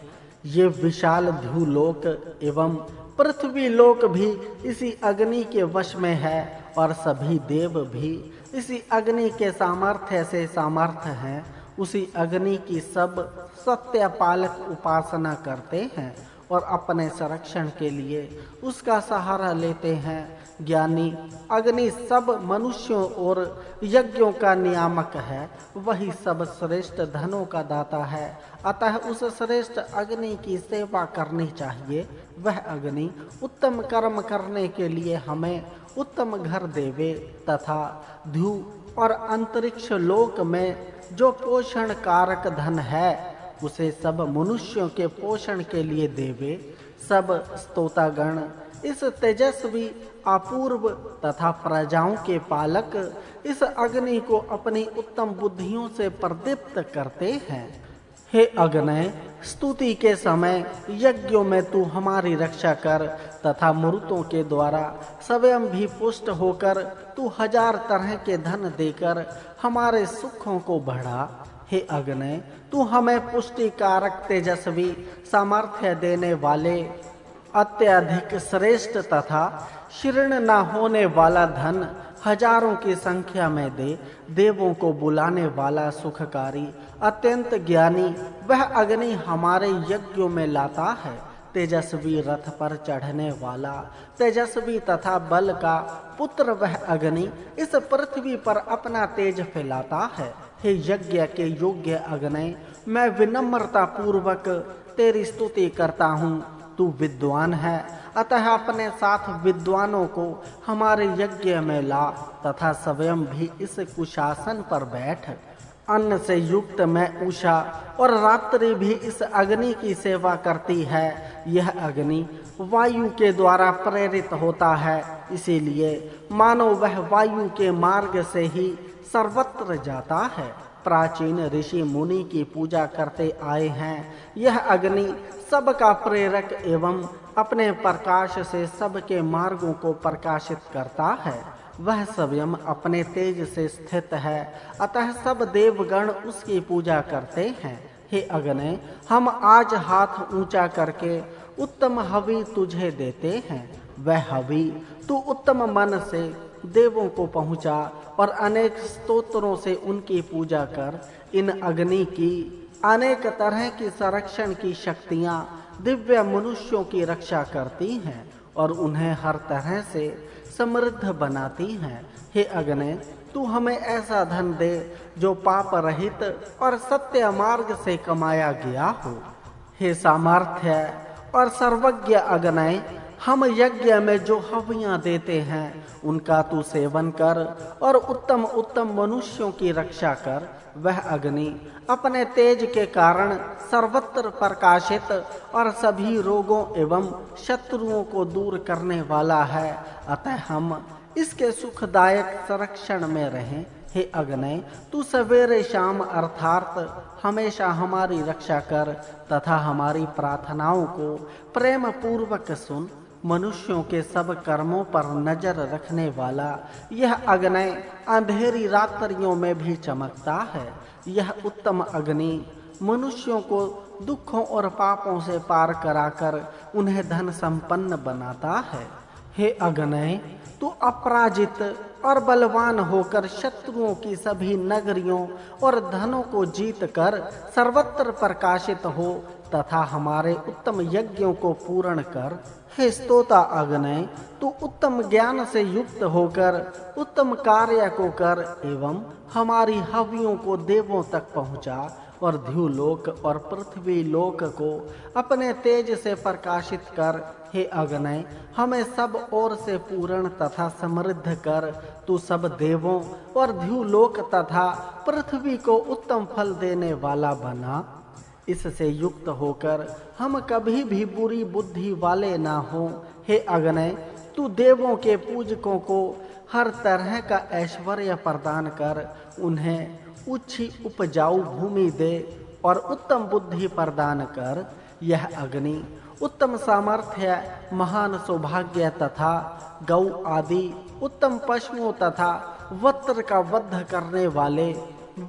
ये विशाल ध्युलोक एवं पृथ्वी लोक भी इसी अग्नि के वश में है और सभी देव भी इसी अग्नि के सामर्थ्य से सामर्थ्य हैं। उसी अग्नि की सब सत्यपालक उपासना करते हैं और अपने संरक्षण के लिए उसका सहारा लेते हैं। ज्ञानी अग्नि सब मनुष्यों और यज्ञों का नियामक है, वही सब श्रेष्ठ धनों का दाता है, अतः उस श्रेष्ठ अग्नि की सेवा करनी चाहिए। वह अग्नि उत्तम कर्म करने के लिए हमें उत्तम घर देवे तथा ध्यू और अंतरिक्ष लोक में जो पोषण कारक धन है उसे सब मनुष्यों के पोषण के लिए देवे। सब स्तोतागण इस तेजस्वी अपूर्व तथा प्रजाओं के पालक इस अग्नि को अपनी उत्तम बुद्धियों से प्रदीप्त करते हैं। हे अग्नि, स्तुति के समय यज्ञों में तू हमारी रक्षा कर तथा मूर्तों के द्वारा स्वयं भी पुष्ट होकर तू 1000 तरह के धन देकर हमारे सुखों को बढ़ा। हे अग्नि, तू हमें पुष्टि कारक तेजस्वी सामर्थ्य देने वाले अत्यधिक श्रेष्ठ तथा शीर्ण न होने वाला धन हजारों की संख्या में दे। देवों को बुलाने वाला सुखकारी अत्यंत ज्ञानी वह अग्नि हमारे यज्ञों में लाता है। तेजस्वी रथ पर चढ़ने वाला तेजस्वी तथा बल का पुत्र वह अग्नि इस पृथ्वी पर अपना तेज फैलाता है। हे यज्ञ के योग्य अग्नि, मैं विनम्रता पूर्वक तेरी स्तुति करता हूँ। तू विद्वान है, अतः अपने साथ विद्वानों को हमारे यज्ञ में ला तथा स्वयं भी इस कुशासन पर बैठ। अन्न से युक्त मैं उषा और रात्रि भी इस अग्नि की सेवा करती है। यह अग्नि वायु के द्वारा प्रेरित होता है, इसीलिए मानो वह वायु के मार्ग से ही सर्वत्र जाता है। प्राचीन ऋषि मुनि की पूजा करते आए हैं। यह अग्नि सबका प्रेरक एवं अपने प्रकाश से सबके मार्गों को प्रकाशित करता है। वह स्वयं अपने तेज से स्थित है, अतः सब देवगण उसकी पूजा करते हैं। हे अग्नि, हम आज हाथ ऊंचा करके उत्तम हवि तुझे देते हैं। वह हवि तू उत्तम मन से देवों को पहुंचा और अनेक स्तोत्रों से उनकी पूजा कर। इन अग्नि की अनेक तरह की संरक्षण की शक्तियां दिव्य मनुष्यों की रक्षा करती हैं और उन्हें हर तरह से समृद्ध बनाती हैं। हे अग्नि, तू हमें ऐसा धन दे जो पाप रहित और सत्य मार्ग से कमाया गया हो। हे सामर्थ्य और सर्वज्ञ अग्नि, हम यज्ञ में जो हवियां देते हैं उनका तू सेवन कर और उत्तम उत्तम मनुष्यों की रक्षा कर। वह अग्नि अपने तेज के कारण सर्वत्र प्रकाशित और सभी रोगों एवं शत्रुओं को दूर करने वाला है, अतः हम इसके सुखदायक संरक्षण में रहें। हे अग्नि, तू सवेरे शाम अर्थात हमेशा हमारी रक्षा कर तथा हमारी प्रार्थनाओं को प्रेम पूर्वक सुन। मनुष्यों के सब कर्मों पर नजर रखने वाला यह अग्नि अंधेरी रात्रियों में भी चमकता है। यह उत्तम अग्नि मनुष्यों को दुखों और पापों से पार कराकर उन्हें धन संपन्न बनाता है। हे अग्नि, तू अपराजित और बलवान होकर शत्रुओं की सभी नगरियों और धनों को जीत कर सर्वत्र प्रकाशित हो तथा हमारे उत्तम यज्ञों को पूर्ण कर। हे स्तोता अग्नि, तू उत्तम ज्ञान से युक्त होकर उत्तम कार्य को कर एवं हमारी हवियों को देवों तक पहुंचा और ध्युलोक और पृथ्वी लोक को अपने तेज से प्रकाशित कर। हे अग्नि, हमें सब ओर से पूर्ण तथा समृद्ध कर। तू सब देवों और ध्युलोक तथा पृथ्वी को उत्तम फल देने वाला बना। इससे युक्त होकर हम कभी भी बुरी बुद्धि वाले ना हो। हे अग्नि, तू देवों के पूजकों को हर तरह का ऐश्वर्य प्रदान कर, उन्हें ऊंची उपजाऊ भूमि दे और उत्तम बुद्धि प्रदान कर। यह अग्नि उत्तम सामर्थ्य, महान सौभाग्य तथा गौ आदि उत्तम पशुओं तथा वत्र का वध करने वाले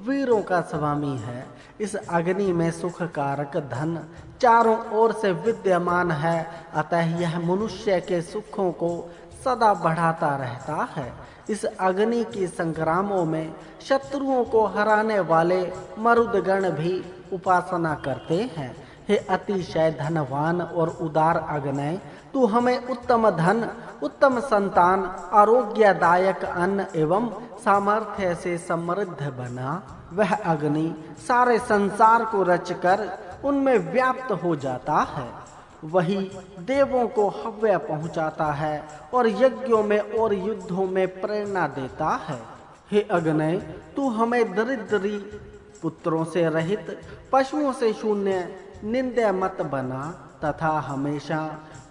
वीरों का स्वामी है। इस अग्नि में सुख कारक धन चारों ओर से विद्यमान है, अतः यह मनुष्य के सुखों को सदा बढ़ाता रहता है। इस अग्नि की संग्रामों में शत्रुओं को हराने वाले मरुदगण भी उपासना करते हैं। हे अतिशय धनवान और उदार अग्नि, तू हमें उत्तम धन, उत्तम संतान, आरोग्यदायक अन्न एवं सामर्थ्य से समृद्ध बना। वह अग्नि सारे संसार को रचकर उनमें व्याप्त हो जाता है। वही देवों को हव्य पहुंचाता है और यज्ञों में और युद्धों में प्रेरणा देता है। हे अग्नि, तू हमें दरिद्री पुत्रों से रहित, पशुओं से शून्य, निंदा मत बना तथा हमेशा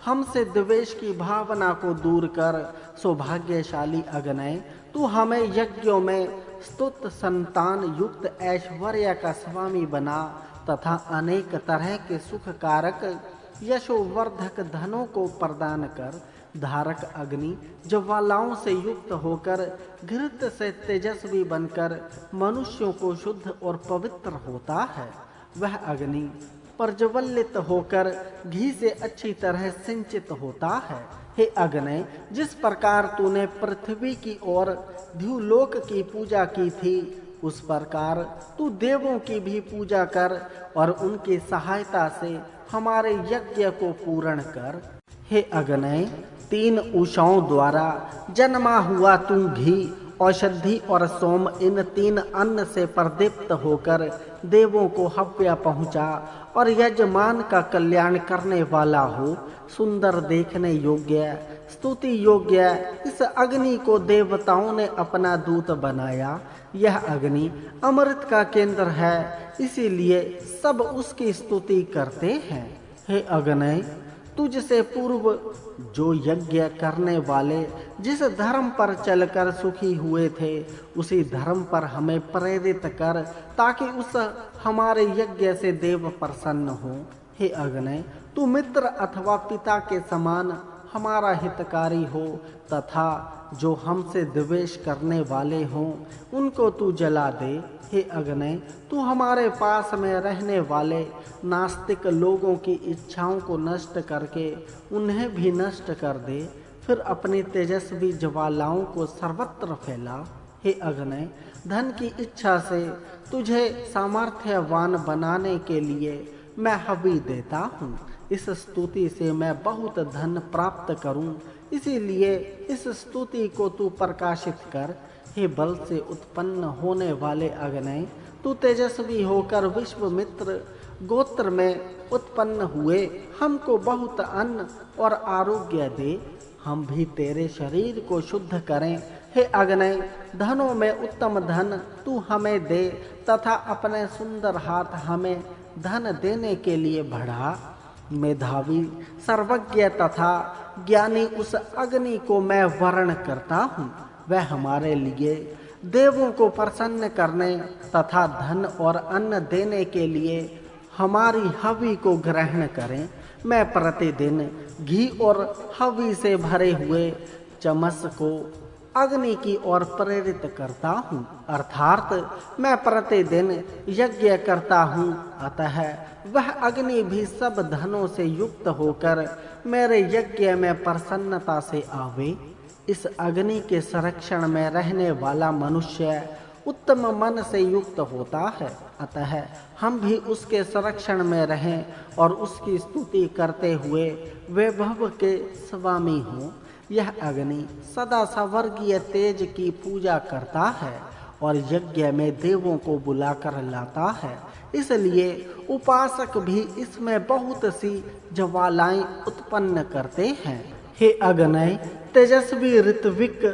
हमसे द्वेष की भावना को दूर कर। सौभाग्यशाली अग्नि, तू हमें यज्ञों में स्तुत संतान युक्त ऐश्वर्य का स्वामी बना तथा अनेक तरह के सुख कारक यशोवर्धक धनों को प्रदान कर। धारक अग्नि ज्वालाओं से युक्त होकर घृत से तेजस्वी बनकर मनुष्यों को शुद्ध और पवित्र होता है। वह अग्नि प्रज्वलित होकर घी से अच्छी तरह सिंचित होता है। हे अग्नि, जिस प्रकार तूने पृथ्वी की और ध्युलोक की पूजा की थी, उस प्रकार तू देवों की भी पूजा कर और उनकी सहायता से हमारे यज्ञ को पूर्ण कर। हे अग्नि, 3 उषाओं द्वारा जन्मा हुआ तू घी, औषधि और सोम, इन 3 अन्न से प्रदीप्त होकर देवों को हव्य पहुँचा और यजमान का कल्याण करने वाला हो। सुंदर देखने योग्य, स्तुति योग्य इस अग्नि को देवताओं ने अपना दूत बनाया। यह अग्नि अमृत का केंद्र है, इसीलिए सब उसकी स्तुति करते हैं। हे अग्नि, तुझसे पूर्व जो यज्ञ करने वाले जिस धर्म पर चलकर सुखी हुए थे, उसी धर्म पर हमें प्रेरित कर, ताकि उस हमारे यज्ञ से देव प्रसन्न हो। हे अग्नि, तू मित्र अथवा पिता के समान हमारा हितकारी हो, तथा जो हमसे द्वेष करने वाले हों उनको तू जला दे। हे अग्नि, तू हमारे पास में रहने वाले नास्तिक लोगों की इच्छाओं को नष्ट करके उन्हें भी नष्ट कर दे, फिर अपनी तेजस्वी ज्वालाओं को सर्वत्र फैला। हे अग्नि, धन की इच्छा से तुझे सामर्थ्यवान बनाने के लिए मैं हवि देता हूँ। इस स्तुति से मैं बहुत धन प्राप्त करूं, इसीलिए इस स्तुति को तू प्रकाशित कर। हे बल से उत्पन्न होने वाले अग्नि, तू तेजस्वी होकर विश्वामित्र गोत्र में उत्पन्न हुए हमको बहुत अन्न और आरोग्य दे, हम भी तेरे शरीर को शुद्ध करें। हे अग्नि, धनों में उत्तम धन तू हमें दे, तथा अपने सुंदर हाथ हमें धन देने के लिए बढ़ा। मेधावी, सर्वज्ञ तथा ज्ञानी उस अग्नि को मैं वर्ण करता हूँ। वह हमारे लिए देवों को प्रसन्न करने तथा धन और अन्न देने के लिए हमारी हवि को ग्रहण करें। मैं प्रतिदिन घी और हवि से भरे हुए चमस को अग्नि की ओर प्रेरित करता हूँ, अर्थात मैं प्रतिदिन यज्ञ करता हूँ। अतः वह अग्नि भी सब धनों से युक्त होकर मेरे यज्ञ में प्रसन्नता से आवे। इस अग्नि के संरक्षण में रहने वाला मनुष्य उत्तम मन से युक्त होता है, अतः हम भी उसके संरक्षण में रहें और उसकी स्तुति करते हुए वैभव के स्वामी हों। यह अग्नि सदा स्वर्गीय तेज की पूजा करता है और यज्ञ में देवों को बुलाकर लाता है, इसलिए उपासक भी इसमें बहुत सी ज्वालाएं उत्पन्न करते हैं। हे अग्नि, तेजस्वी ऋत्विक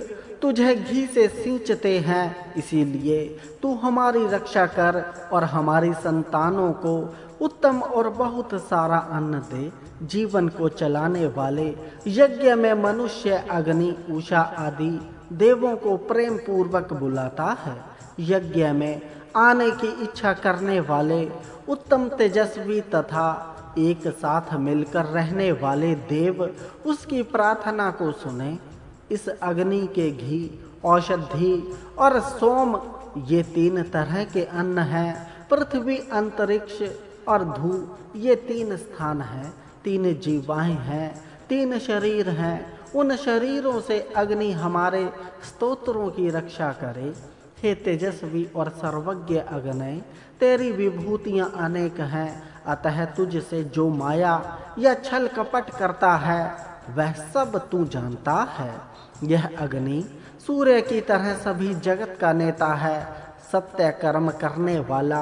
तुझे घी से सींचते हैं, इसीलिए तू हमारी रक्षा कर और हमारी संतानों को उत्तम और बहुत सारा अन्न दे। जीवन को चलाने वाले यज्ञ में मनुष्य अग्नि, उषा आदि देवों को प्रेम पूर्वक बुलाता है। यज्ञ में आने की इच्छा करने वाले उत्तम तेजस्वी तथा एक साथ मिलकर रहने वाले देव उसकी प्रार्थना को सुने। इस अग्नि के घी, औषधि और सोम ये 3 तरह के अन्न हैं। पृथ्वी, अंतरिक्ष और धू ये 3 स्थान हैं। 3 जीवाएं हैं, 3 शरीर हैं। उन शरीरों से अग्नि हमारे स्तोत्रों की रक्षा करे। हे तेजस्वी और सर्वज्ञ अग्नि, तेरी विभूतियां अनेक हैं, अतः तुझसे जो माया या छल कपट करता है वह सब तू जानता है। यह अग्नि सूर्य की तरह सभी जगत का नेता है, सत्य कर्म करने वाला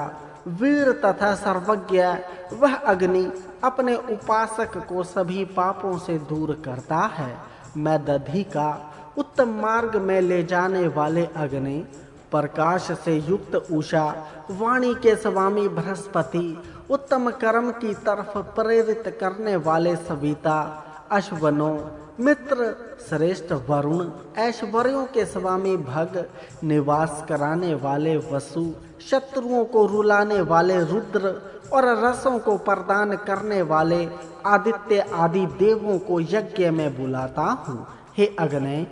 वीर तथा सर्वज्ञ। वह अग्नि अपने उपासक को सभी पापों से दूर करता है। मैं दधि का उत्तम मार्ग में ले जाने वाले अग्नि, प्रकाश से युक्त उषा, वाणी के स्वामी बृहस्पति, उत्तम कर्म की तरफ प्रेरित करने वाले सविता, अश्वनों, मित्र श्रेष्ठ वरुण, ऐश्वर्यों के स्वामी भग, निवास कराने वाले वसु, शत्रुओं को रुलाने वाले रुद्र और रसों को प्रदान करने वाले आदित्य आदि देवों को यज्ञ में बुलाता हूँ। हे अग्नि,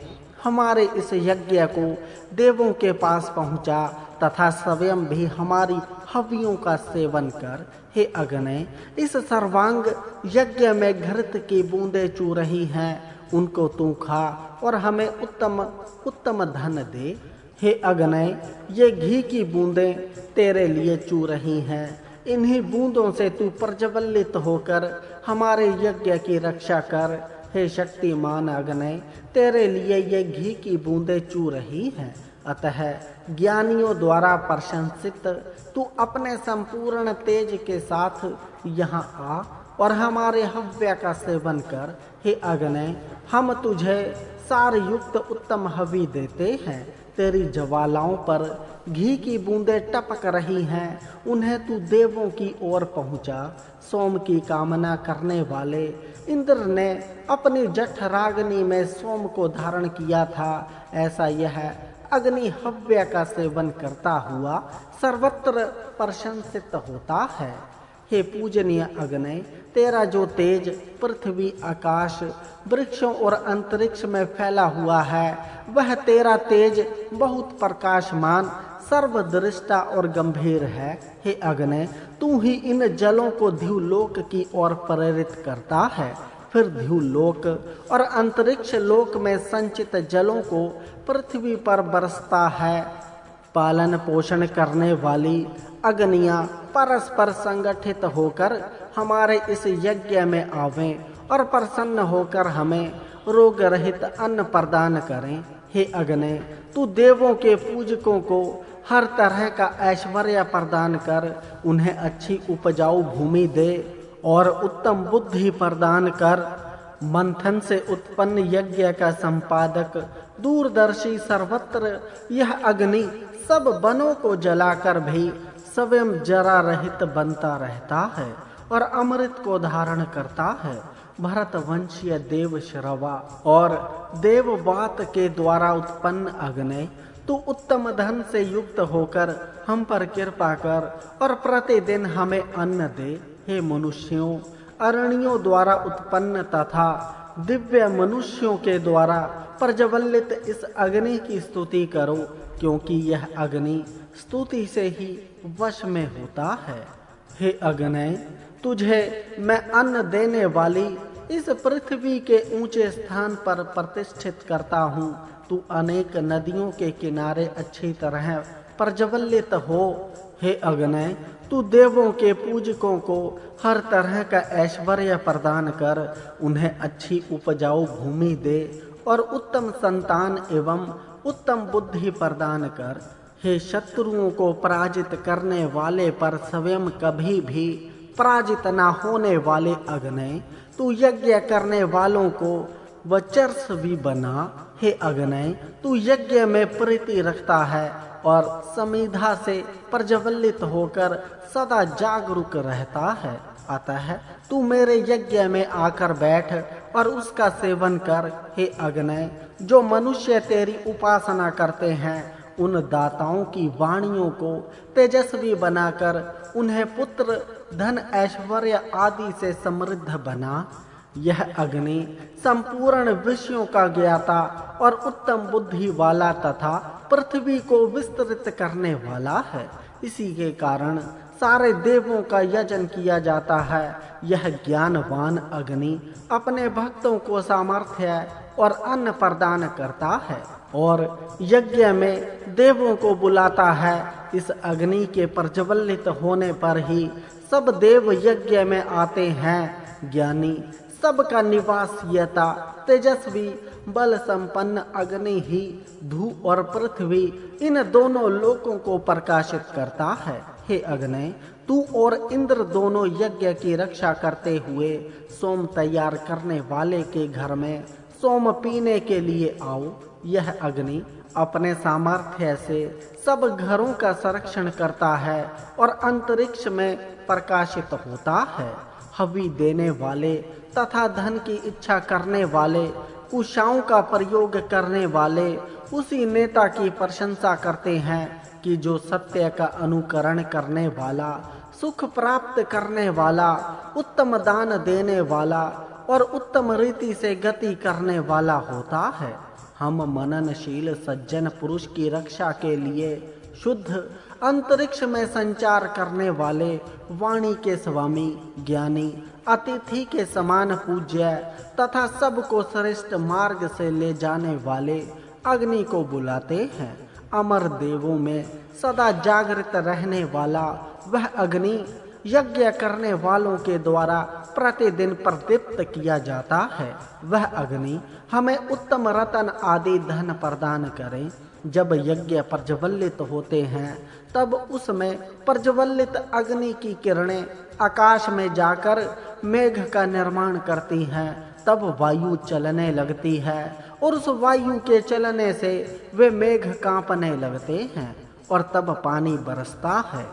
हमारे इस यज्ञ को देवों के पास पहुँचा तथा स्वयं भी हमारी हवियों का सेवन कर। हे अग्नि, इस सर्वांग यज्ञ में घृत की बूंदें चू रही हैं, उनको तू खा और हमें उत्तम उत्तम धन दे। हे अग्नय, ये घी की बूंदें तेरे लिए चू रही हैं। इन्हीं बूंदों से तू प्रज्वलित होकर हमारे यज्ञ की रक्षा कर। हे शक्तिमान अग्नय, तेरे लिए ये घी की बूंदें चू रही हैं। अतः ज्ञानियों द्वारा प्रशंसित तू अपने संपूर्ण तेज के साथ यहाँ आ और हमारे हव्य का सेवन कर। हे अग्नय, हम तुझे सार युक्त उत्तम हवि देते हैं। तेरी ज्वालाओं पर घी की बूंदें टपक रही हैं, उन्हें तू देवों की ओर पहुंचा। सोम की कामना करने वाले इंद्र ने अपनी जठराग्नि में सोम को धारण किया था। ऐसा यह अग्नि हव्य का सेवन करता हुआ सर्वत्र प्रशंसित होता है। हे पूजनीय अग्नय, तेरा जो तेज पृथ्वी, आकाश, वृक्षों और अंतरिक्ष में फैला हुआ है, वह तेरा तेज बहुत प्रकाशमान, सर्वदृष्टा और गंभीर है। हे अग्नय, तू ही इन जलों को ध्युलोक की ओर प्रेरित करता है। फिर ध्युलोक और अंतरिक्ष लोक में संचित जलों को पृथ्वी पर बरसता है। पालन पोषण करने वाली अग्नियां परस्पर संगठित होकर हमारे इस यज्ञ में आवें और प्रसन्न होकर हमें रोग रहित अन्न प्रदान करें। हे अग्नय, तू देवों के पूजकों को हर तरह का ऐश्वर्य प्रदान कर, उन्हें अच्छी उपजाऊ भूमि दे और उत्तम बुद्धि प्रदान कर। मंथन से उत्पन्न यज्ञ का संपादक, दूरदर्शी सर्वत्र यह अग्नि सब वनों को जलाकर भी स्वयं जरा रहित बनता रहता है और अमृत को धारण करता है। भरत वंशीय देव श्रवा और देववात के द्वारा उत्पन्न अग्नि, तू उत्तम धन से युक्त होकर हम पर कृपा कर और प्रतिदिन हमें अन्न दे। हे मनुष्यों, अरणियों द्वारा उत्पन्न तथा दिव्य मनुष्यों के द्वारा प्रज्वलित इस अग्नि की स्तुति करो, क्योंकि यह अग्नि स्तुति से ही वश में होता है। हे अग्नय, तुझे मैं अन्न देने वाली इस पृथ्वी के ऊंचे स्थान पर प्रतिष्ठित करता हूँ। तू अनेक नदियों के किनारे अच्छी तरह प्रज्वलित हो। हे अग्नय, तू देवों के पूजकों को हर तरह का ऐश्वर्य प्रदान कर, उन्हें अच्छी उपजाऊ भूमि दे और उत्तम संतान एवं उत्तम बुद्धि प्रदान कर। हे शत्रुओं को पराजित करने वाले पर स्वयं कभी भी पराजित न होने वाले अग्नय, तू यज्ञ करने वालों को वर्चस्वी बना। हे अग्नय, तू यज्ञ में प्रीति रखता है और समिधा से प्रज्वलित होकर सदा जागरूक रहता है। अतः तू मेरे यज्ञ में आकर बैठ और उसका सेवन कर। हे अग्नय, जो मनुष्य तेरी उपासना करते हैं, उन दाताओं की वाणियों को तेजस्वी बनाकर उन्हें पुत्र, धन, ऐश्वर्य आदि से समृद्ध बना। यह अग्नि संपूर्ण विषयों का ज्ञाता और उत्तम बुद्धि वाला तथा पृथ्वी को विस्तृत करने वाला है। इसी के कारण सारे देवों का यजन किया जाता है। यह ज्ञानवान अग्नि अपने भक्तों को सामर्थ्य और अन्न प्रदान करता है और यज्ञ में देवों को बुलाता है। इस अग्नि के प्रज्वलित होने पर ही सब देव यज्ञ में आते हैं। ज्ञानी सबका निवास यता तेजस्वी बल संपन्न अग्नि ही धू और पृथ्वी इन दोनों लोकों को प्रकाशित करता है। हे अग्नि, तू और इंद्र दोनों यज्ञ की रक्षा करते हुए सोम तैयार करने वाले के घर में सोम पीने के लिए आओ। यह अग्नि अपने सामर्थ्य से सब घरों का संरक्षण करता है और अंतरिक्ष में प्रकाशित होता है। हवि देने वाले तथा धन की इच्छा करने वाले, कुशाओं का प्रयोग करने वाले उसी नेता की प्रशंसा करते हैं कि जो सत्य का अनुकरण करने वाला, सुख प्राप्त करने वाला, उत्तम दान देने वाला और उत्तम रीति से गति करने वाला होता है। हम मननशील सज्जन पुरुष की रक्षा के लिए शुद्ध अंतरिक्ष में संचार करने वाले, वाणी के स्वामी, ज्ञानी, अतिथि के समान पूज्य तथा सबको श्रेष्ठ मार्ग से ले जाने वाले अग्नि को बुलाते हैं। अमर देवों में सदा जागृत रहने वाला वह अग्नि यज्ञ करने वालों के द्वारा प्रतिदिन प्रदीप्त किया जाता है। वह अग्नि हमें उत्तम रतन आदि धन प्रदान करे। जब यज्ञ प्रज्वलित होते हैं तब उसमें प्रज्वलित अग्नि की किरणें आकाश में जाकर मेघ का निर्माण करती हैं। तब वायु चलने लगती है और उस वायु के चलने से वे मेघ कांपने लगते हैं और तब पानी बरसता है।